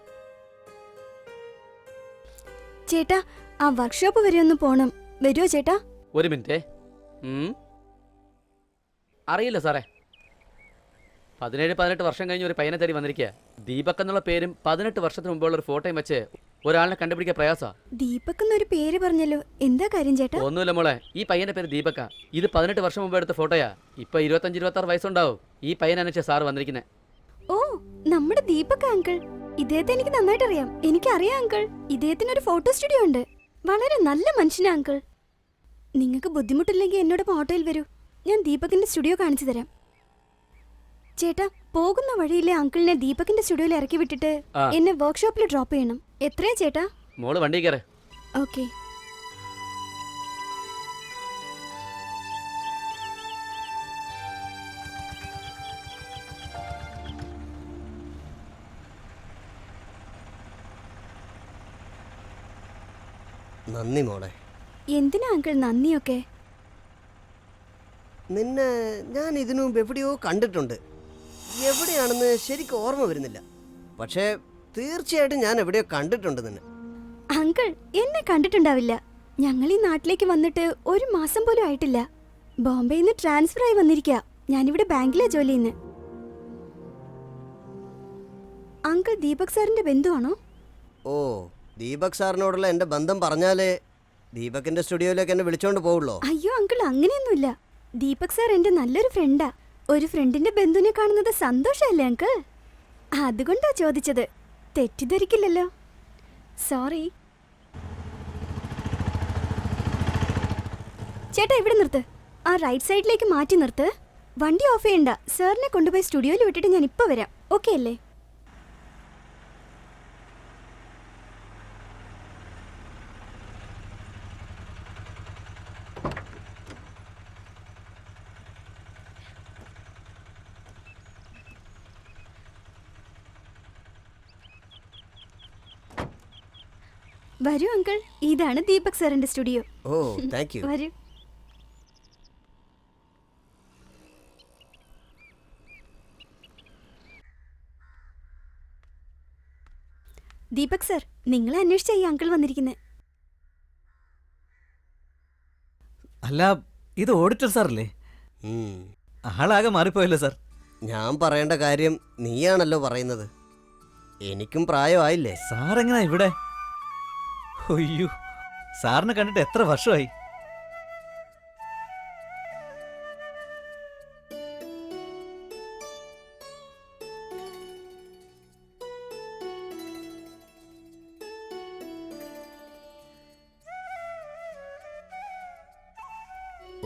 ചേട്ടാ, ആ വർക്ക്ഷോപ്പ് വരെ ഒന്ന് പോണം. വരുമോ ചേട്ടാ? ഒരു മിനിറ്റ്. അറിയില്ല സാറേ. 17-18 വർഷം കഴിഞ്ഞ് ഒരു പയ്യനെ തേടി വന്നിരിക്കുക. ദീപക് എന്നുള്ള പേരും 18 വർഷത്തിന് മുമ്പുള്ള ഒരു ഫോട്ടോയും വെച്ച് ഒരാളിനെ കണ്ടുപിടിക്കാൻ പ്രയാസാ. ദീപക് എന്നൊരു പേര് പറഞ്ഞല്ലോ, എന്താ കാര്യം ചേട്ടാ? ഒന്നുമില്ല മോളെ, ഈ പയ്യന്റെ പേര് ദീപക്കാ. ഇത് 18 വർഷം മുമ്പ് എടുത്ത ഫോട്ടോയാ. ഇപ്പൊ 25-26 വയസ്സുണ്ടാവും. ഈ പയ്യനനുസരിച്ച് സാറ് വന്നിരിക്കുന്നത്. ഓ, നമ്മുടെ ദീപക് അങ്കിൾ. ഇദ്ദേഹത്തെ എനിക്ക് നന്നായിട്ട് അറിയാം. എനിക്കറിയാം അങ്കിൾ. ഇദ്ദേഹത്തിന് ഒരു ഫോട്ടോ സ്റ്റുഡിയോ ഉണ്ട്. വളരെ നല്ല മനുഷ്യനാ അങ്കിൾ. നിങ്ങൾക്ക് ബുദ്ധിമുട്ടില്ലെങ്കിൽ എന്നോടൊപ്പം ഓട്ടോയിൽ വരൂ. ഞാൻ ദീപകിന്റെ സ്റ്റുഡിയോ കാണിച്ചു തരാം. ചേട്ടാ, പോകുന്ന വഴിയിലെ അങ്കിളിനെ ദീപകിന്റെ സ്റ്റുഡിയോയിൽ ഇറക്കി വിട്ടിട്ട് എന്നെ വർക്ക്ഷോപ്പിൽ ഡ്രോപ്പ് ചെയ്യണം. എത്രയാ ചേട്ടാ? മോള് വണ്ടി കയറേ. ഓക്കെ. നന്ദി മോളെ. എന്തിനാ അങ്കിൾ നന്ദിയൊക്കെ? നിന്നെ ഞാൻ ഇതിനു മുമ്പ് എവിടെയോ കണ്ടിട്ടുണ്ട്. എവിടെയാണെന്ന് ശരിക്കും ഓർമ്മ വരുന്നില്ല. പക്ഷേ തീർച്ചയായിട്ടും ഞാൻ എവിടെയോ കണ്ടിട്ടുണ്ട് നിന്നെ. അങ്കിൾ എന്നെ കണ്ടിട്ടുണ്ടാവില്ല. ഞങ്ങൾ ഈ നാട്ടിലേക്ക് വന്നിട്ട് 1 മാസം പോലും ആയിട്ടില്ല. ബോംബെയിൽ നിന്ന് ട്രാൻസ്ഫർ ആയി വന്നിരിക്കുക. ഞാനിവിടെ ബാങ്കിലാ ജോലി ചെയ്യുന്നത്. അങ്കിൾ ദീപക് സാറിന്റെ ബന്ധുവാണോ? ഓ, ദീപക് സാറിനോടുള്ള എൻ്റെ ബന്ധം പറഞ്ഞാലേ ദീപകിന്റെ സ്റ്റുഡിയോയിലേക്ക് എന്നെ വിളിച്ചോണ്ട് പോവുള്ളോ? അയ്യോ അങ്കിൾ, അങ്ങനെയൊന്നുമില്ല. ദീപക് സാർ എന്റെ നല്ലൊരു ഫ്രണ്ടാ. ഒരു ഫ്രണ്ടിന്റെ ബന്ധുവിനെ കാണുന്നത് സന്തോഷമല്ലേ അങ്കിൾ? അതുകൊണ്ടാ ചോദിച്ചത്. തെറ്റിദ്ധരിക്കില്ലല്ലോ. സോറി. ചേട്ടാ, ഇവിടെ നിർത്ത്. ആ റൈറ്റ് സൈഡിലേക്ക് മാറ്റി നിർത്ത്. വണ്ടി ഓഫ് ചെയ്യണ്ട. സാറിനെ കൊണ്ടുപോയി സ്റ്റുഡിയോയിൽ വിട്ടിട്ട് ഞാൻ ഇപ്പൊ വരാം. ഓക്കെ അല്ലേ? വരൂ അങ്കിൾ, ഇതാണ് ദീപക് സാറിന്റെ സ്റ്റുഡിയോ. Oh, thank you. വരൂ. ദീപക് സാർ, നിങ്ങളെ അന്വേഷിച്ച ഈ അങ്കിൾ വന്നിരിക്കുന്നത്. അല്ല, ഇത് ഓഡിറ്റർ സാറല്ലേ? ഉം. ആളാകെ മാറിപ്പോയല്ലോ സാർ. ഞാൻ പറയേണ്ട കാര്യം നീയാണല്ലോ പറയുന്നത്. എനിക്കും പ്രായമായില്ലേ? സാറെങ്ങനാ ഇവിടെ? അയ്യോ, സാറിനെ കണ്ടിട്ട് എത്ര വർഷമായി?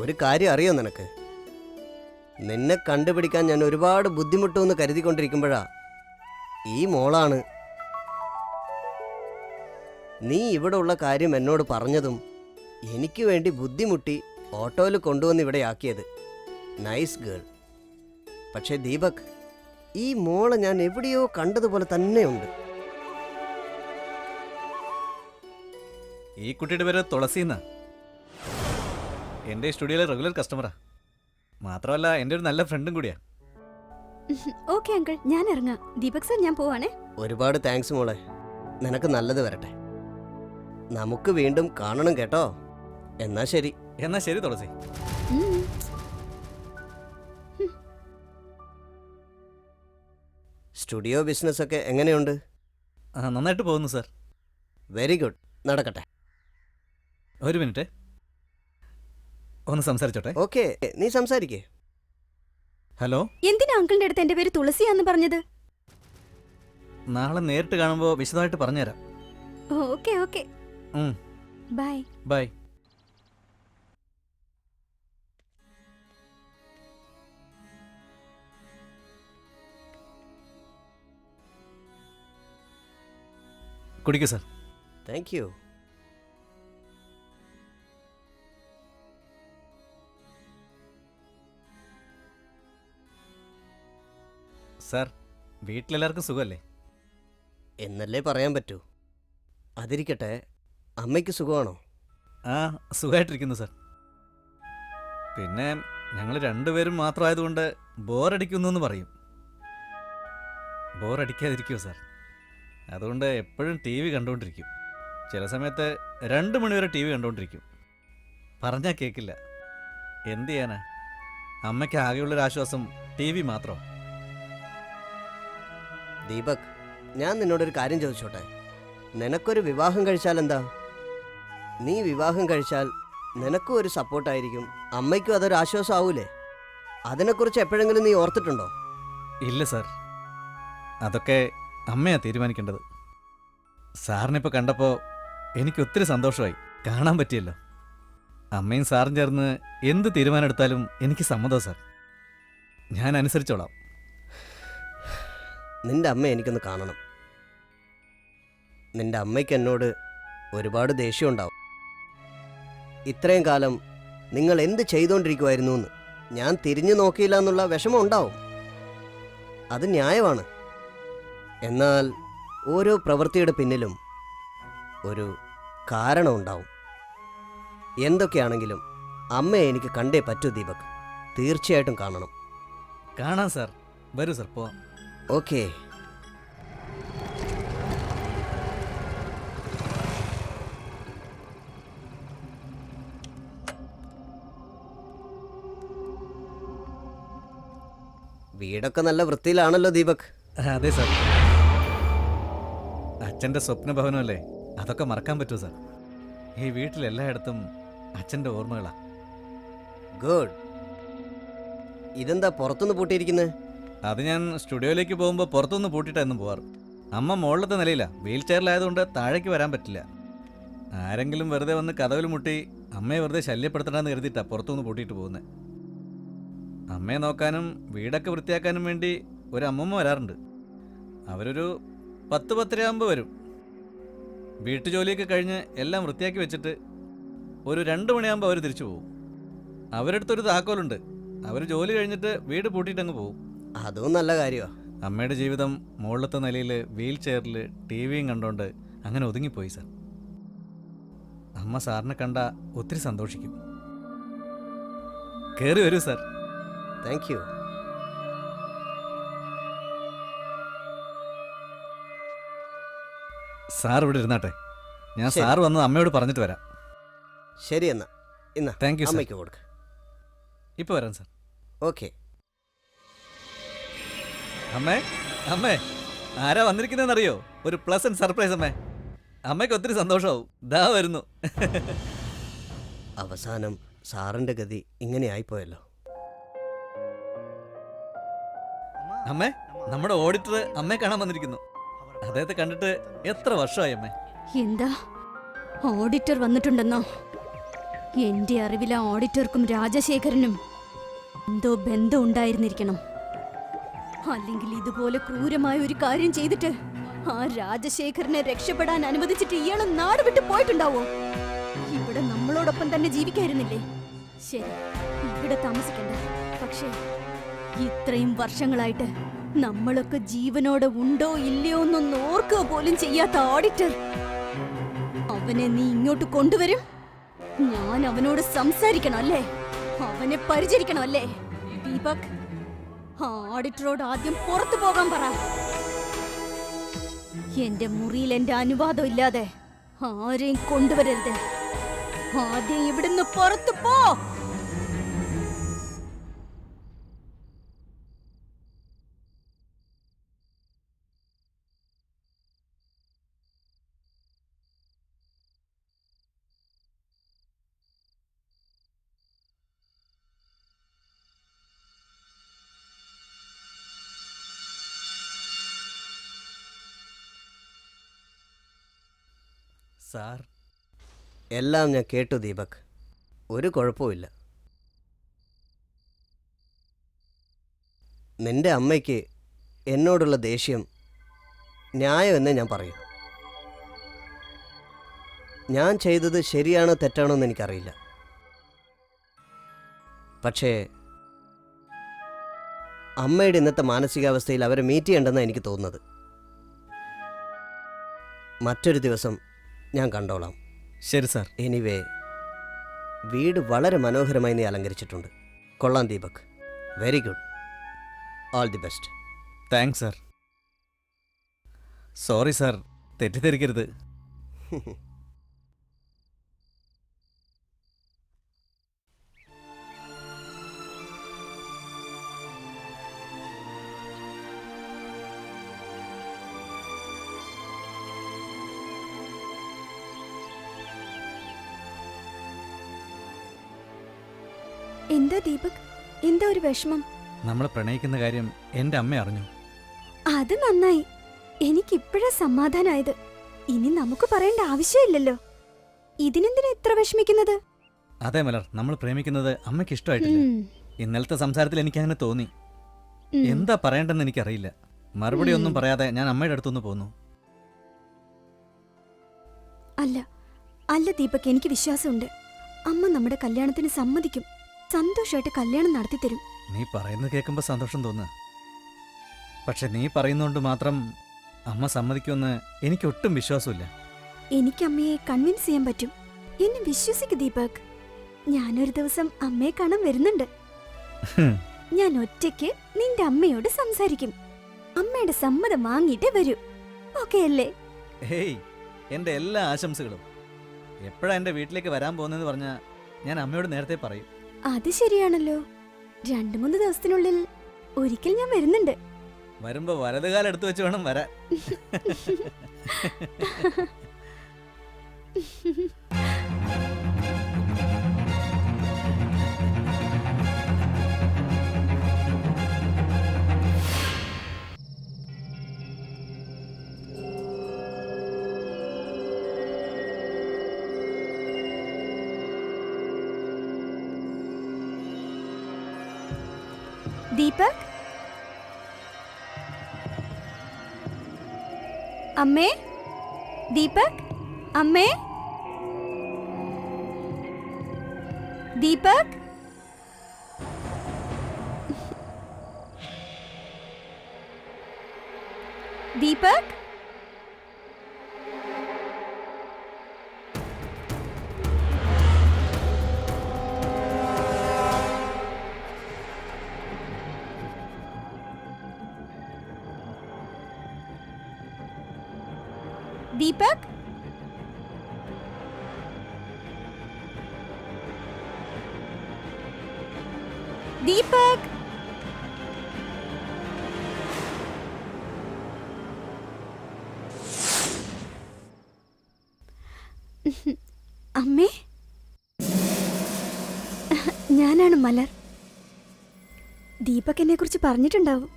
ഒരു കാര്യം അറിയോ നിനക്ക്? നിന്നെ കണ്ടുപിടിക്കാൻ ഞാൻ ഒരുപാട് ബുദ്ധിമുട്ടുമെന്ന് കരുതിക്കൊണ്ടിരിക്കുമ്പോഴാ ഈ മോളാണ് നീ ഇവിടെ ഉള്ള കാര്യം എന്നോട് പറഞ്ഞതും എനിക്ക് വേണ്ടി ബുദ്ധിമുട്ടി ഓട്ടോയിൽ കൊണ്ടുവന്ന് ഇവിടെ ആക്കിയത്. Nice girl. പക്ഷേ ദീപക്, ഈ മോളെ ഞാൻ എവിടെയോ കണ്ടതുപോലെ തന്നെയുണ്ട്. ഈ കുട്ടിയുടെ പേര് തുളസിന്നാ. എൻ്റെ സ്റ്റുഡിയോയിലെ റെഗുലർ കസ്റ്റമറാ. മാത്രമല്ല എൻ്റെ ഒരു നല്ല ഫ്രണ്ടും കൂടിയാ. ഓക്കെ അങ്കിൾ, ഞാൻ ഇറങ്ങാം. ദീപക് സാർ, ഞാൻ പോവാണേ. ഒരുപാട് താങ്ക്സ് മോളെ. നിനക്ക് നല്ലത് വരട്ടെ. നമുക്ക് വീണ്ടും കാണണം കേട്ടോ. എന്നാ ശരി. എന്നാ ശരി തുളസി. ഉം. സ്റ്റുഡിയോ ബിസിനസ് ഒക്കെ എങ്ങനെയുണ്ട്? നന്നായിട്ട് പോകുന്നു സാർ. വെരി ഗുഡ്, നടക്കട്ടെ. ഒരു മിനിറ്റ് ഒന്ന് സംസാരിച്ചോട്ടെ. ഓക്കെ, നീ സംസാരിക്കേ. ഹലോ, എന്തിനാ അങ്കിളിന്റെ അടുത്ത് എന്റെ പേര് തുളസിയാന്ന് പറഞ്ഞത്? നാളെ നേരിട്ട് കാണുമ്പോൾ വിശദമായിട്ട് പറഞ്ഞുതരാം. ഓക്കെ ഓക്കെ, ഉം, ബൈ. ബൈ. കുടിക്കൂ സാർ. Thank you. സാർ, വീട്ടിലെല്ലാവർക്കും സുഖമല്ലേ? എന്നല്ലേ പറയാൻ പറ്റൂ. അതിരിക്കട്ടെ, അമ്മയ്ക്ക് സുഖമാണോ? ആ, സുഖമായിട്ടിരിക്കുന്നു സാർ. പിന്നെ ഞങ്ങൾ രണ്ടുപേരും മാത്രമായതുകൊണ്ട് ബോറടിക്കുന്നു എന്ന് പറയും. ബോറടിക്കാതിരിക്കുമോ സാർ? അതുകൊണ്ട് എപ്പോഴും ടി വി കണ്ടുകൊണ്ടിരിക്കും. ചില സമയത്ത് 2 മണിവരെ ടി വി കണ്ടുകൊണ്ടിരിക്കും. പറഞ്ഞാൽ കേൾക്കില്ല. എന്ത് ചെയ്യാനാ? അമ്മയ്ക്ക് ആകെയുള്ളൊരാശ്വാസം ടി വി മാത്രം. ദീപക്, ഞാൻ നിന്നോടൊരു കാര്യം ചോദിച്ചോട്ടെ? നിനക്കൊരു വിവാഹം കഴിച്ചാൽ എന്താ? നീ വിവാഹം കഴിച്ചാൽ നിനക്കും ഒരു സപ്പോർട്ടായിരിക്കും, അമ്മയ്ക്കും അതൊരു ആശ്വാസം ആവൂലേ? അതിനെക്കുറിച്ച് എപ്പോഴെങ്കിലും നീ ഓർത്തിട്ടുണ്ടോ? ഇല്ല സാർ, അതൊക്കെ അമ്മയാ തീരുമാനിക്കേണ്ടത്. സാറിനിപ്പോൾ കണ്ടപ്പോൾ എനിക്ക് ഒത്തിരി സന്തോഷമായി. കാണാൻ പറ്റിയല്ലോ. അമ്മയും സാറും ചേർന്ന് എന്ത് തീരുമാനം എടുത്താലും എനിക്ക് സമ്മതം സാർ. ഞാൻ അനുസരിച്ചോളാം. നിന്റെ അമ്മ എനിക്കൊന്ന് കാണണം. നിന്റെ അമ്മയ്ക്ക് എന്നോട് ഒരുപാട് ദേഷ്യമുണ്ടാവും. ഇത്രയും കാലം നിങ്ങൾ എന്ത് ചെയ്തുകൊണ്ടിരിക്കുമായിരുന്നു എന്ന് ഞാൻ തിരിഞ്ഞു നോക്കിയില്ല എന്നുള്ള വിഷമം ഉണ്ടാവും. അത് ന്യായമാണ്. എന്നാൽ ഓരോ പ്രവൃത്തിയുടെ പിന്നിലും ഒരു കാരണമുണ്ടാവും. എന്തൊക്കെയാണെങ്കിലും അമ്മയെ എനിക്ക് കണ്ടേ പറ്റൂ ദീപക്. തീർച്ചയായിട്ടും കാണണം. കാണാം സാർ. വരൂ സാർ, പോവാം. ഓക്കേ. വീടൊക്കെ നല്ല വൃത്തിയിലാണല്ലോ ദീപക്. അതെ സാർ. അച്ഛൻ്റെ സ്വപ്നഭവനമല്ലേ, അതൊക്കെ മറക്കാൻ പറ്റുമോ സാർ? ഈ വീട്ടിലെല്ലായിടത്തും അച്ഛൻ്റെ ഓർമ്മകളാ. ഗുഡ്. ഇതെന്താ പുറത്തുനിന്ന് പൂട്ടിയിരിക്കുന്നത്? അത് ഞാൻ സ്റ്റുഡിയോയിലേക്ക് പോകുമ്പോൾ പുറത്തുനിന്ന് പൂട്ടിയിട്ടായിരുന്നു പോവാറ്. അമ്മ മുകളിലത്തെ നിലയിലാണ്, വീൽ ചെയറിലായതുകൊണ്ട് താഴേക്ക് വരാൻ പറ്റില്ല. ആരെങ്കിലും വെറുതെ വന്ന് കതവിൽ മുട്ടി അമ്മയെ വെറുതെ ശല്യപ്പെടുത്തണമെന്ന് കരുതിയിട്ടാണ് പുറത്തുനിന്ന് പൂട്ടിയിട്ട് പോകുന്നത്. അമ്മയെ നോക്കാനും വീടൊക്കെ വൃത്തിയാക്കാനും വേണ്ടി ഒരു അമ്മമ്മ വരാറുണ്ട്. അവരൊരു 10-10:30 ആകുമ്പോൾ വരും. വീട്ടു ജോലിയൊക്കെ കഴിഞ്ഞ് എല്ലാം വൃത്തിയാക്കി വെച്ചിട്ട് ഒരു 2 മണിയാകുമ്പോൾ അവർ തിരിച്ചു പോകും. അവരടുത്തൊരു താക്കോലുണ്ട്. അവർ ജോലി കഴിഞ്ഞിട്ട് വീട് പൂട്ടിയിട്ടങ്ങ് പോകും. അതും നല്ല കാര്യമാണ്. അമ്മയുടെ ജീവിതം മുകളിലത്തെ നിലയിൽ വീൽ ചെയറിൽ ടി വിയും കണ്ടോണ്ട് അങ്ങനെ ഒതുങ്ങിപ്പോയി സാർ. അമ്മ സാറിനെ കണ്ട ഒത്തിരി സന്തോഷിക്കും. കയറി വരൂ സാർ. Thank you. സാർ ഇവിടെ ഇരുന്നാട്ടെ. ഞാൻ ശരി. സാർ വന്നത് അമ്മയോട് പറഞ്ഞിട്ട് വരാം. ശരി, എന്നാ താങ്ക് യു സാർ. അമ്മയ്ക്ക് കൊടുക്ക. ഇപ്പോൾ വരാം സാർ. ഓക്കെ. അമ്മേ, അമ്മേ, ആരാ വന്നിരിക്കുന്നതെന്നറിയോ? ഒരു പ്ലസന്റ് സർപ്രൈസ് അമ്മേ. അമ്മയ്ക്ക് ഒത്തിരി സന്തോഷമാവും. ദാ വരുന്നു. അവസാനം സാറിന്റെ ഗതി ഇങ്ങനെ ആയിപ്പോയല്ലോ. അമ്മേ, നമ്മുടെ ഓഡിറ്റർ അമ്മയെ കാണാൻ വന്നിരിക്കുന്നു. അദ്ദേഹത്തെ കണ്ടിട്ട് എത്ര വർഷമായി അമ്മേ? എന്താ ഓഡിറ്റർ വന്നിട്ടുണ്ടെന്നോ? എന്റെ അറിവിൽ ആ ഓഡിറ്റർക്കും രാജശേഖരനും എന്തോ ബന്ധം ഉണ്ടായിരുന്നിരിക്കണം. അല്ലെങ്കിൽ ഇതുപോലെ ക്രൂരമായ ഒരു കാര്യം ചെയ്തിട്ട് ആ രാജശേഖരനെ രക്ഷപ്പെടാൻ അനുവദിച്ചിട്ട് ഇയാൾ നാട് വിട്ട് പോയിട്ടുണ്ടാവോ? ഇവിടെ നമ്മളോടൊപ്പം തന്നെ ജീവിക്കായിരുന്നില്ലേ? ശരി, ഇവിടെ താമസിക്കണ്ട. പക്ഷേ ഇത്രയും വർഷങ്ങളായിട്ട് നമ്മളൊക്കെ ജീവനോടെ ഉണ്ടോ ഇല്ലയോ എന്നൊന്ന് ഓർക്കുക പോലും ചെയ്യാത്ത ഓഡിറ്റർ, അവനെ നീ ഇങ്ങോട്ട് കൊണ്ടുവരും. ഞാൻ അവനോട് സംസാരിക്കണം അല്ലേ? അവനെ പരിചരിക്കണം അല്ലേ? ദീപക്, ആ ഓഡിറ്ററോട് ആദ്യം പുറത്തു പോകാൻ പറ. എന്റെ മുറിയിൽ എന്റെ അനുവാദം ഇല്ലാതെ ആരെയും കൊണ്ടുവരരുത്. ആദ്യം ഇവിടുന്ന് പുറത്തു പോ. സാർ. എല്ലാം ഞാൻ കേട്ടു ദീപക്. ഒരു കുഴപ്പമില്ല. നിന്റെ അമ്മയ്ക്ക് എന്നോടുള്ള ദേഷ്യം ന്യായമെന്നേ ഞാൻ പറയൂ. ഞാൻ ചെയ്തത് ശരിയാണോ തെറ്റാണോ എന്ന് എനിക്കറിയില്ല. പക്ഷേ അമ്മയുടെ ഇന്നത്തെ മാനസികാവസ്ഥയിൽ അവരെ മീറ്റ് ചെയ്യേണ്ടെന്നാണ് എനിക്ക് തോന്നുന്നത്. മറ്റൊരു ദിവസം ഞാൻ കണ്ടോളാം. ശരി സാർ. എനിവേ, വീട് വളരെ മനോഹരമായി നീ അലങ്കരിച്ചിട്ടുണ്ട്. കൊള്ളാം Deepak. Very good. All the best. Thanks sir. Sorry sir, തെറ്റിദ്ധരിക്കരുത്. എന്താ ദീപക്, എന്താ ഒരു വിഷമം? നമ്മൾ പ്രണയിക്കുന്ന കാര്യം എൻ്റെ അമ്മ അറിഞ്ഞു. അത് നന്നായി. എനിക്കിപ്പോഴാ സമാധാനായത്. ഇനി നമുക്ക് പറയേണ്ട ആവശ്യമില്ലല്ലോ. ഇതിനെന്തിനാ ഇത്ര വിഷമിക്കുന്നത്? അതെ മലർ, നമ്മൾ പ്രേമിക്കുന്നത് അമ്മയ്ക്ക് ഇഷ്ടമായിട്ടില്ല. ഇന്നലത്തെ സംസാരത്തിൽ എനിക്കങ്ങനെ തോന്നി. എന്താ പറയേണ്ടെന്ന് എനിക്കറിയില്ല. മറുപടി ഒന്നും പറയാതെ ഞാൻ അമ്മയുടെ അടുത്തൊന്ന് പോന്നു. അല്ല അല്ല ദീപക്, എനിക്ക് വിശ്വാസമുണ്ട്. അമ്മ നമ്മുടെ കല്യാണത്തിന് സമ്മതിക്കും. സന്തോഷമായിട്ട് കല്യാണം നടത്തിത്തരും. നീ പറയുന്നത് കേൾക്കുമ്പോൾ സന്തോഷം തോന്നുക. പക്ഷെ നീ പറയുന്നതുകൊണ്ട് മാത്രം അമ്മ സമ്മതിക്കുമെന്ന് എനിക്ക് ഒട്ടും വിശ്വാസമില്ല. എനിക്ക് അമ്മയെ കൺവിൻസ് ചെയ്യാൻ പറ്റും. എന്നെ വിശ്വസിക്ക് ദീപക്. ഞാനൊരു ദിവസം അമ്മയെ കാണാൻ വരുന്നുണ്ട്. ഞാൻ ഒറ്റയ്ക്ക് നിന്റെ അമ്മയോട് സംസാരിക്കും. അമ്മയുടെ സമ്മതം വാങ്ങിയിട്ടേ വരൂ. ഓക്കെ അല്ലേ? ഹേയ്, എൻ്റെ എല്ലാ ആശംസകളും. എപ്പോഴാ എൻ്റെ വീട്ടിലേക്ക് വരാൻ പോകുന്നതെന്ന് പറഞ്ഞാൽ ഞാൻ അമ്മയോട് നേരത്തെ പറയും. അത് ശരിയാണല്ലോ. 2-3 ദിവസത്തിനുള്ളിൽ ഒരിക്കൽ ഞാൻ വരുന്നുണ്ട്. വരുമ്പോ വലതുകാലം എടുത്തു വെച്ച് വേണം വരാൻ. ദീപക്, അമ്മേ, ദീപക്, അമ്മേ, ദീപക്, ദീപക്, ദീപക്, ദീപക്, അമ്മേ, ഞാനാണ് മലർ. ദീപക് എന്നെ കുറിച്ച് പറഞ്ഞിട്ടുണ്ടാവും.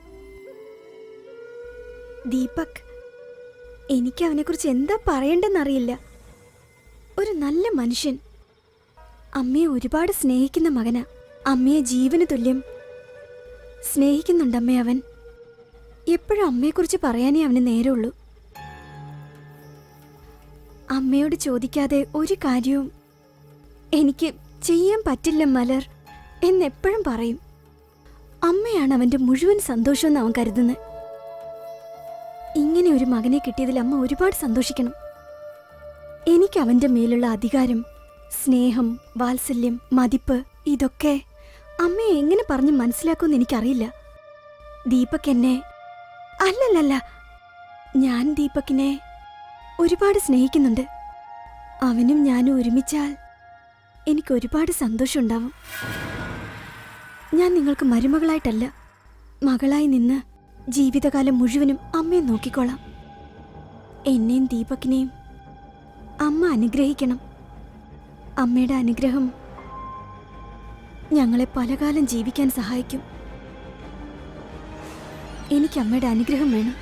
ദീപക്, എനിക്ക് അവനെക്കുറിച്ച് എന്താ പറയണ്ടെന്നറിയില്ല. ഒരു നല്ല മനുഷ്യൻ. അമ്മയെ ഒരുപാട് സ്നേഹിക്കുന്ന മകനാ. അമ്മയെ ജീവന് തുല്യം സ്നേഹിക്കുന്നുണ്ടമ്മേ അവൻ. എപ്പോഴും അമ്മയെക്കുറിച്ച് പറയാനേ അവന് നേരമുള്ളൂ. അമ്മയോട് ചോദിക്കാതെ ഒരു കാര്യവും എനിക്ക് ചെയ്യാൻ പറ്റില്ല മലർ എന്നെപ്പോഴും പറയും. അമ്മയാണ് അവൻ്റെ മുഴുവൻ സന്തോഷമെന്ന് അവൻ കരുതുന്നത്. ഇങ്ങനെ ഒരു മകനെ കിട്ടിയതിൽ അമ്മ ഒരുപാട് സന്തോഷിക്കണം. എനിക്ക് അവൻ്റെ മേലുള്ള അധികാരം, സ്നേഹം, വാത്സല്യം, മതിപ്പ് ഇതൊക്കെ അമ്മയെ എങ്ങനെ പറഞ്ഞ് മനസ്സിലാക്കുമെന്ന് എനിക്കറിയില്ല. ദീപക് എന്നെ അല്ലല്ലല്ല, ഞാൻ ദീപകിനെ ഒരുപാട് സ്നേഹിക്കുന്നുണ്ട്. അവനും ഞാനും ഒരുമിച്ചാൽ എനിക്ക് ഒരുപാട് സന്തോഷമുണ്ടാവും. ഞാൻ നിങ്ങൾക്ക് മരുമകളായിട്ടല്ല, മകളായി നിന്ന് ജീവിതകാലം മുഴുവനും അമ്മയെ നോക്കിക്കോളാം. എന്നെയും ദീപകിനെയും അമ്മ അനുഗ്രഹിക്കണം. അമ്മയുടെ അനുഗ്രഹം ഞങ്ങളെ പലകാലം ജീവിക്കാൻ സഹായിക്കും. എനിക്ക് അമ്മയുടെ അനുഗ്രഹം വേണം.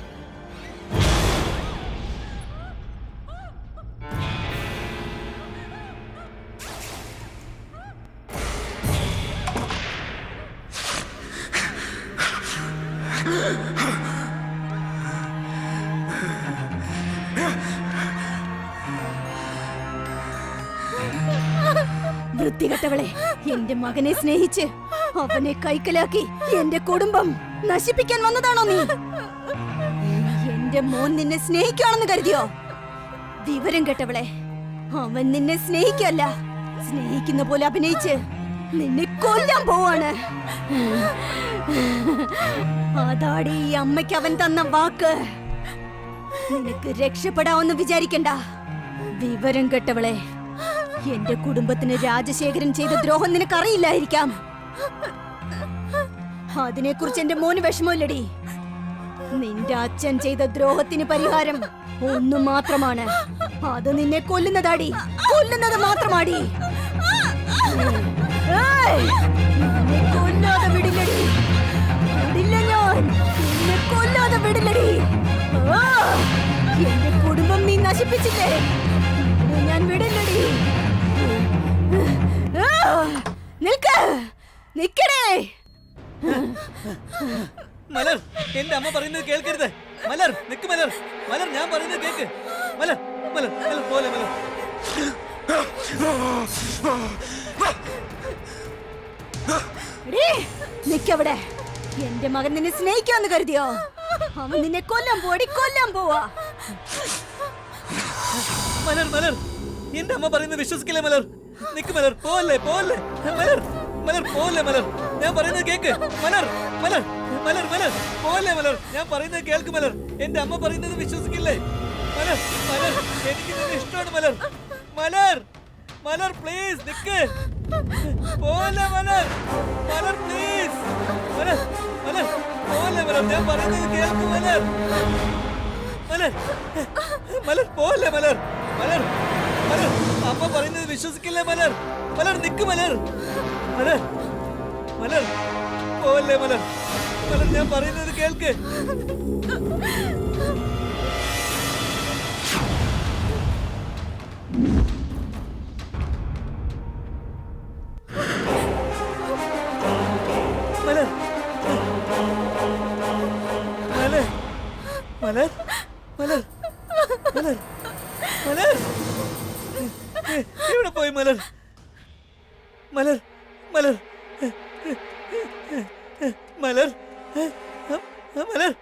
വൃത്തികെട്ടവളെ, എന്റെ മകനെ സ്നേഹിച്ച് അവനെ കൈക്കലാക്കി എന്റെ കുടുംബം നശിപ്പിക്കാൻ വന്നതാണോ നീ? എന്റെ മോൻ നിന്നെ സ്നേഹിക്കുകയാണെന്ന് കരുതിയോ? വിവരം കെട്ടവളെ, അവൻ നിന്നെ സ്നേഹിക്കല്ല, സ്നേഹിക്കുന്ന പോലെ അഭിനയിച്ച് നിന്നെ കൊല്ലാൻ പോവാണ്. അതാടി ഈ അമ്മയ്ക്ക് അവൻ തന്ന വാക്ക്. നിനക്ക് രക്ഷപ്പെടാമെന്ന് വിചാരിക്കണ്ട. വിവരം കെട്ടവളെ, എന്റെ കുടുംബത്തിന് രാജശേഖരൻ ചെയ്ത ദ്രോഹം നിനക്കറിയില്ലായിരിക്കാം. അതിനെക്കുറിച്ച് എന്റെ മോന് വിഷമമില്ലടി. നിന്റെ അച്ഛൻ ചെയ്ത ദ്രോഹത്തിന് പരിഹാരം ഒന്നു മാത്രമാണ്. അത് നിന്നെ കൊല്ലുന്നതാടി, കൊല്ലുന്നത് മാത്രമാടി. ഏയ്! നിന്നെ കൊല്ലാതെ വിടില്ലടി, വിടില്ല ഞാൻ, നിന്നെ കൊല്ലാതെ വിടില്ലടി. ആ! എന്റെ കുടുംബം നീ നശിപ്പിച്ചില്ലേ, നിന്നെ ഞാൻ വിടില്ലടി. ആ! നിൽക്ക്, നിക്കടേ. മലർ, എന്റെ അമ്മ പറയുന്നത് കേൾക്കരുത്. മലർ, നിക്ക് മലർ. മലർ, ഞാൻ പറയുന്നത് കേക്ക്. മലർ, മലർ, മലർ, പോലെ മലർ. എടീ, നിക്കവിടെ. എന്റെ മകൻ നിന്നെ സ്നേഹിക്കാന്ന് കരുതിയോ? അവൻ നിന്നെ കൊല്ലാൻ പോടി, കൊല്ലാൻ പോവാ. മലർ, മലർ, എന്റെ അമ്മ പറയുന്നത് വിശ്വസിക്കില്ലേ മലർ? നിക്ക് മലർ, പോലെ പോലെ മലർ. മലർ, പോലെ മലർ, ഞാൻ പറയുന്നത് കേക്ക്. മലർ, മലർ, മലർ, മലർ, പോലെ മലർ, ഞാൻ പറയുന്നത് കേൾക്ക് മലർ. എന്റെ അമ്മ പറയുന്നത് വിശ്വസിക്കില്ലേ മലർ? മലർ, എനിക്ക് നിന്നെ ഇഷ്ടമാണ് മലർ. മലർ, മലർ, പ്ലീസ് നിക്ക്. പോലെ മലർ, മലർ, പ്ലീസ്. മലർ, മലർ, പോലെ മലർ, ഞാൻ പറയുന്നത് കേൾക്ക് മലർ. മലർ, മലർ, പോലെ മലർ. മലർ, മലർ, അമ്മ പറയുന്നത് വിശ്വസിക്കില്ലേ മലർ? മലർ, നിക്ക് മലർ. മലർ, മലർ, പോലെ മലർ. മലർ, ഞാൻ പറയുന്നത് കേൾക്ക്. മലർ, മലർ, മലർ, മലർ, മലർ, മലർ, എവിടെ പോയി മലർ? മലർ, മലർ, മലർ, മലർ,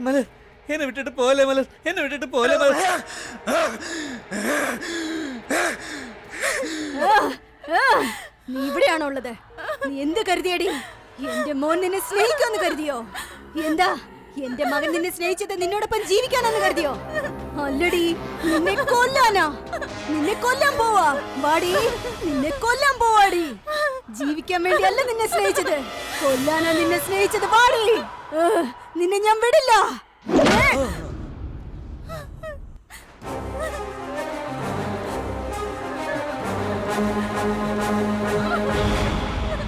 മലർ, എന്നെ വിട്ടിട്ട് പോലെ മലർ, എന്നെ വിട്ടിട്ട് പോലെ മലർ. നീ ഇവിടെയാണോ ഉള്ളത്? നീ എന്ത് കരുതിയടി? എന്റെ മോൻ നിന്നെ സ്നേഹിക്കാന്ന് കരുതിയോ? എന്താ എന്റെ മകൻ നിന്നെ സ്നേഹിച്ചത് നിന്നോടൊപ്പം ജീവിക്കാനാന്ന് കരുതിയോ? അല്ലടി, നിന്നെ കൊല്ലാനാ. നിന്നെ കൊല്ലാൻ പോവാ. വാടി, നിന്നെ കൊല്ലാൻ പോവാടി. ജീവിക്കാൻ വേണ്ടിയല്ല നിന്നെ സ്നേഹിച്ചത്, കൊല്ലാനാ നിന്നെ സ്നേഹിച്ചത്. വാടി, നിന്നെ ഞാൻ വിടില്ല.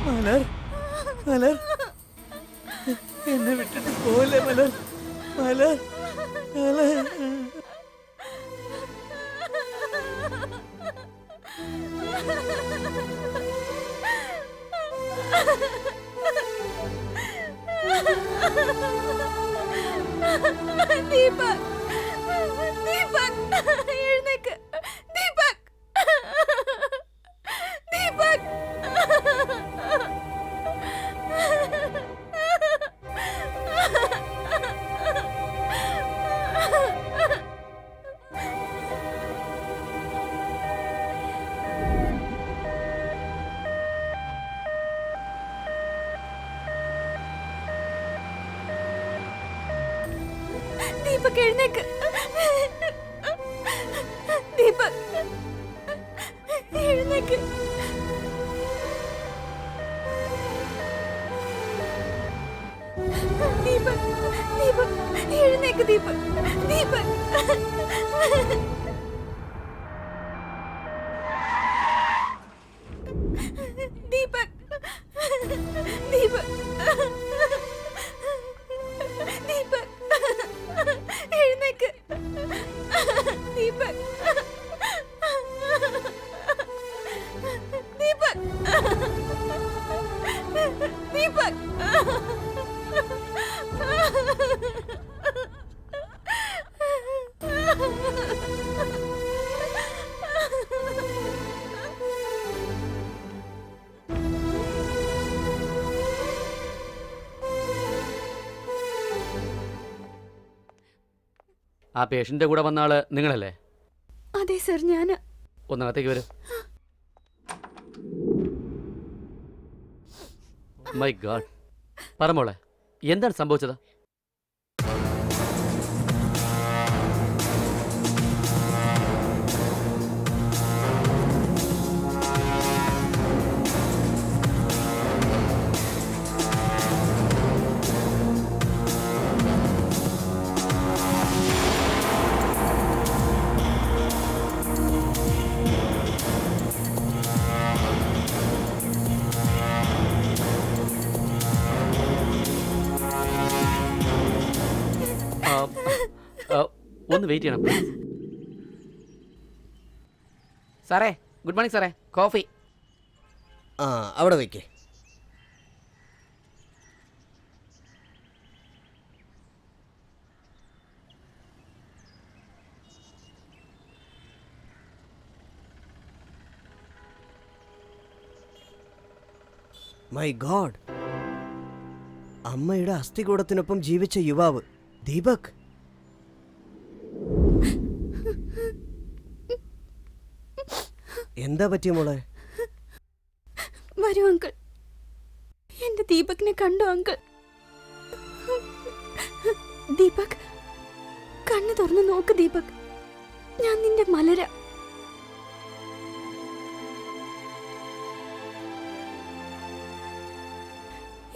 മലർ, മലർ, എന്നെ വിട്ടിട്ട് പോലെ മലർ. മലർ, മലർ. ദീപക്, ദീപക്, എഴുന്നേക്ക്. ദീപക്, ദീപക്. ദീപക്, എഴുന്നേക്ക്. ദീപക്, എഴുന്നേക്ക്. ദീപക്, ദീപക്, എഴുന്നേക്ക്. ദീപക്, ദീപക്. ദീപക്, ദീപക്, ദീപക്, എഴുന്നേക്ക്. ദീപക്, ദീപക്, ദീപക്. ആ പേഷ്യൻ്റെ കൂടെ വന്ന ആള് നിങ്ങളല്ലേ? അതെ സർ, ഞാൻ ഒന്നകത്തേക്ക് വരും. മൈ ഗാഡ്, പറ മോളെ, എന്താണ് സംഭവിച്ചത്? ഒന്ന് വെയിറ്റ് ചെയ്യണം please. സാറേ, ഗുഡ് മോർണിംഗ് സാറേ, കോഫി. ആ അവിടെ വയ്ക്കേ. മൈ ഗോഡ്, അമ്മയുടെ അസ്ഥികൂടത്തിനൊപ്പം ജീവിച്ച യുവാവ് ദീപക്. എന്താ പറ്റിയ മോളെ? വരൂ അങ്കിൾ, എന്റെ ദീപകിനെ കണ്ടു അങ്കിൾ. ദീപക്, കണ്ണു തുറന്നു നോക്ക് ദീപക്, ഞാൻ നിന്റെ മലര.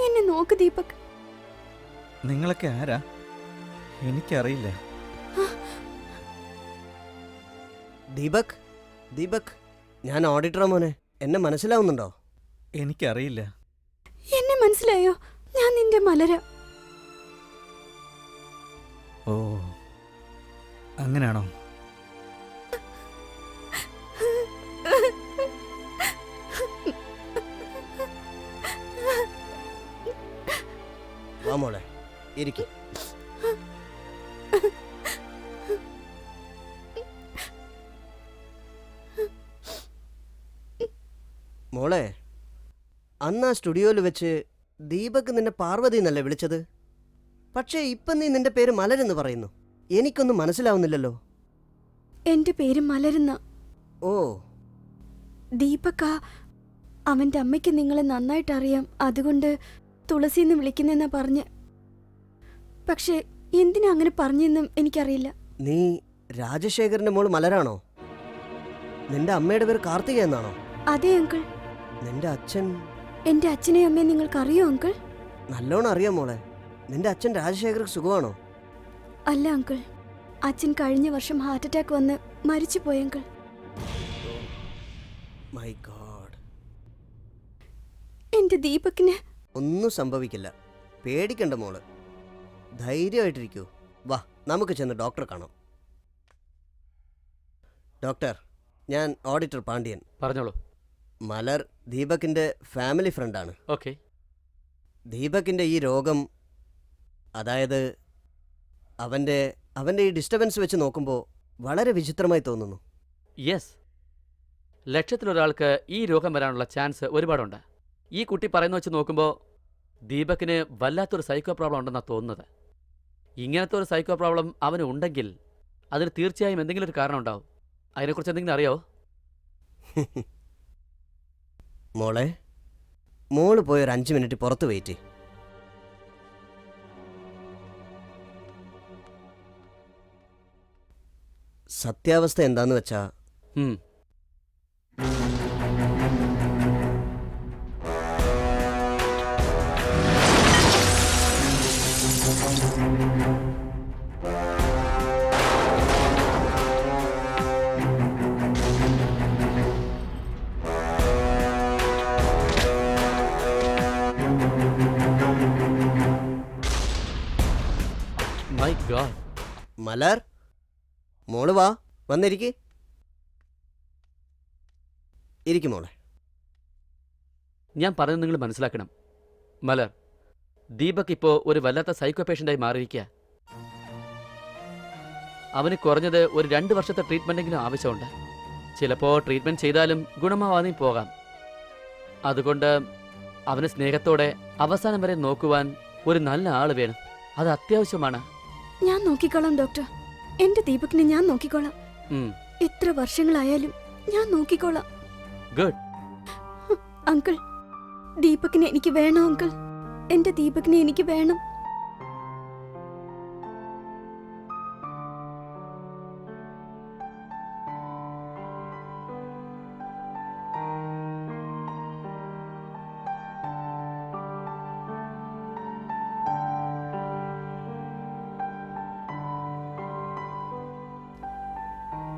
എന്നെ നോക്ക് ദീപക്. നിങ്ങളൊക്കെ ആരാ? എനിക്കറിയില്ല. ദീപക്, ദീപക്, ഞാൻ ഓഡിറ്ററാ മോനെ. എന്നെ മനസ്സിലാവുന്നുണ്ടോ? എനിക്കറിയില്ല. എന്നെ മനസ്സിലായോ? ഞാൻ നിന്റെ മലര. ഓ, അങ്ങനെയാണോ? വാ മോളെ, ഇരിക്കും. മോളെ, അന്ന് ആ സ്റ്റുഡിയോയിൽ വെച്ച് ദീപക് നിന്നെ പാർവതി എന്നല്ലേ വിളിച്ചത്? പക്ഷേ ഇപ്പം നീ നിന്റെ പേര് മലരെന്ന് പറയുന്നു. എനിക്കൊന്നും മനസ്സിലാവുന്നില്ലല്ലോ. എന്റെ പേര് മലരുന്ന. ഓ, ദീപക, അവന്റെ അമ്മയ്ക്ക് നിങ്ങളെ നന്നായിട്ട് അറിയാം, അതുകൊണ്ട് തുളസിന്ന് വിളിക്കുന്നെന്നാ പറഞ്ഞ്. പക്ഷെ എന്തിനാ അങ്ങനെ പറഞ്ഞെന്നും എനിക്കറിയില്ല. നീ രാജശേഖരന്റെ മോള് മലരാണോ? നിന്റെ അമ്മയുടെ പേര് കാർത്തിക എന്നാണോ? അതെ അങ്കിൾ. നിന്റെ അച്ഛൻ? എന്റെ അച്ഛനെയും അമ്മയും നിങ്ങൾക്കറിയോ അങ്കിൾ? നല്ലോണം അറിയാം മോളെ. നിന്റെ അച്ഛൻ രാജശേഖർക്ക് സുഖമാണോ? അല്ല അങ്കിൾ, അച്ഛൻ കഴിഞ്ഞ വർഷം ഹാർട്ട് അറ്റാക്ക് വന്ന് മരിച്ചു പോയി അങ്കിൾ. My God. എന്റെ ദീപകിന് ഒന്നും സംഭവിക്കില്ല, പേടിക്കണ്ട മോള്. ധൈര്യമായിട്ടിരിക്കൂ. വാ, നമുക്ക് ചെന്ന് ഡോക്ടറെ കാണാം. ഡോക്ടർ, ഞാൻ ഓഡിറ്റർ പാണ്ഡ്യൻ. പറഞ്ഞോളൂ. മലർ ദീപകിൻ്റെ ഫാമിലി ഫ്രണ്ടാണ്. ഓക്കെ. ദീപകിൻ്റെ ഈ രോഗം, അതായത് അവൻ്റെ ഈ ഡിസ്റ്റർബൻസ് വെച്ച് നോക്കുമ്പോൾ വളരെ വിചിത്രമായി തോന്നുന്നു. യെസ്, ലക്ഷത്തിലൊരാൾക്ക് ഈ രോഗം വരാനുള്ള ചാൻസ് ഒരുപാടുണ്ട്. ഈ കുട്ടി പറയുന്ന വെച്ച് നോക്കുമ്പോൾ ദീപകിന് വല്ലാത്തൊരു സൈക്കോ പ്രോബ്ലം ഉണ്ടെന്നാണ് തോന്നുന്നത്. ഇങ്ങനത്തെ ഒരു സൈക്കോ പ്രോബ്ലം അവന് ഉണ്ടെങ്കിൽ അതിന് തീർച്ചയായും എന്തെങ്കിലും ഒരു കാരണം ഉണ്ടാവും. അതിനെക്കുറിച്ച് എന്തെങ്കിലും അറിയാവോ? മോളെ, മോള് പോയി ഒരു 5 മിനിറ്റ് പുറത്ത് വെയിറ്റ്. സത്യാവസ്ഥ എന്താന്ന് വെച്ചാ, മൈ ഗോഡ്. മലർ, മോള് വാ, വന്നിരിക്ക്. ഇരിക്കും മോളെ. ഞാൻ പറയുന്നത് നിങ്ങൾ മനസ്സിലാക്കണം. മലർ, ദീപക് ഇപ്പോൾ ഒരു വല്ലാത്ത സൈക്കോ പേഷ്യൻ്റായി മാറിയിരിക്കുക. അവന് കുറഞ്ഞത് ഒരു 2 വർഷത്തെ ട്രീറ്റ്മെൻറ്റെങ്കിലും ആവശ്യമുണ്ട്. ചിലപ്പോൾ ട്രീറ്റ്മെൻറ്റ് ചെയ്താലും ഗുണമാവാതെയും പോകാം. അതുകൊണ്ട് അവന് സ്നേഹത്തോടെ അവസാനം വരെ നോക്കുവാൻ ഒരു നല്ല ആൾ വേണം. അത് അത്യാവശ്യമാണ്. ഞാൻ നോക്കിക്കോളാം ഡോക്ടർ. എന്റെ ദീപകിനെ ഞാൻ നോക്കിക്കോളാം. ഉം. എത്ര വർഷങ്ങളായാലും ഞാൻ നോക്കിക്കോളാം. Good. അങ്കിൾ, ദീപകിനെ എനിക്ക് വേണം അങ്കിൾ. എന്റെ ദീപകിനെ എനിക്ക് വേണം.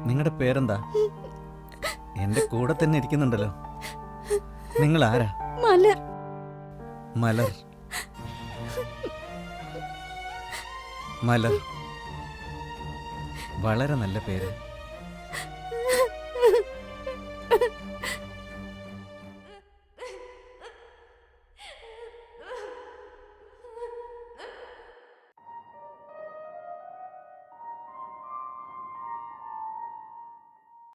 നിങ്ങളുടെ പേരെന്താ? എൻ്റെ കൂടെ തന്നെ ഇരിക്കുന്നുണ്ടല്ലോ. നിങ്ങൾ ആരാ? മലർ. മലർ. മലർ, വളരെ നല്ല പേര്.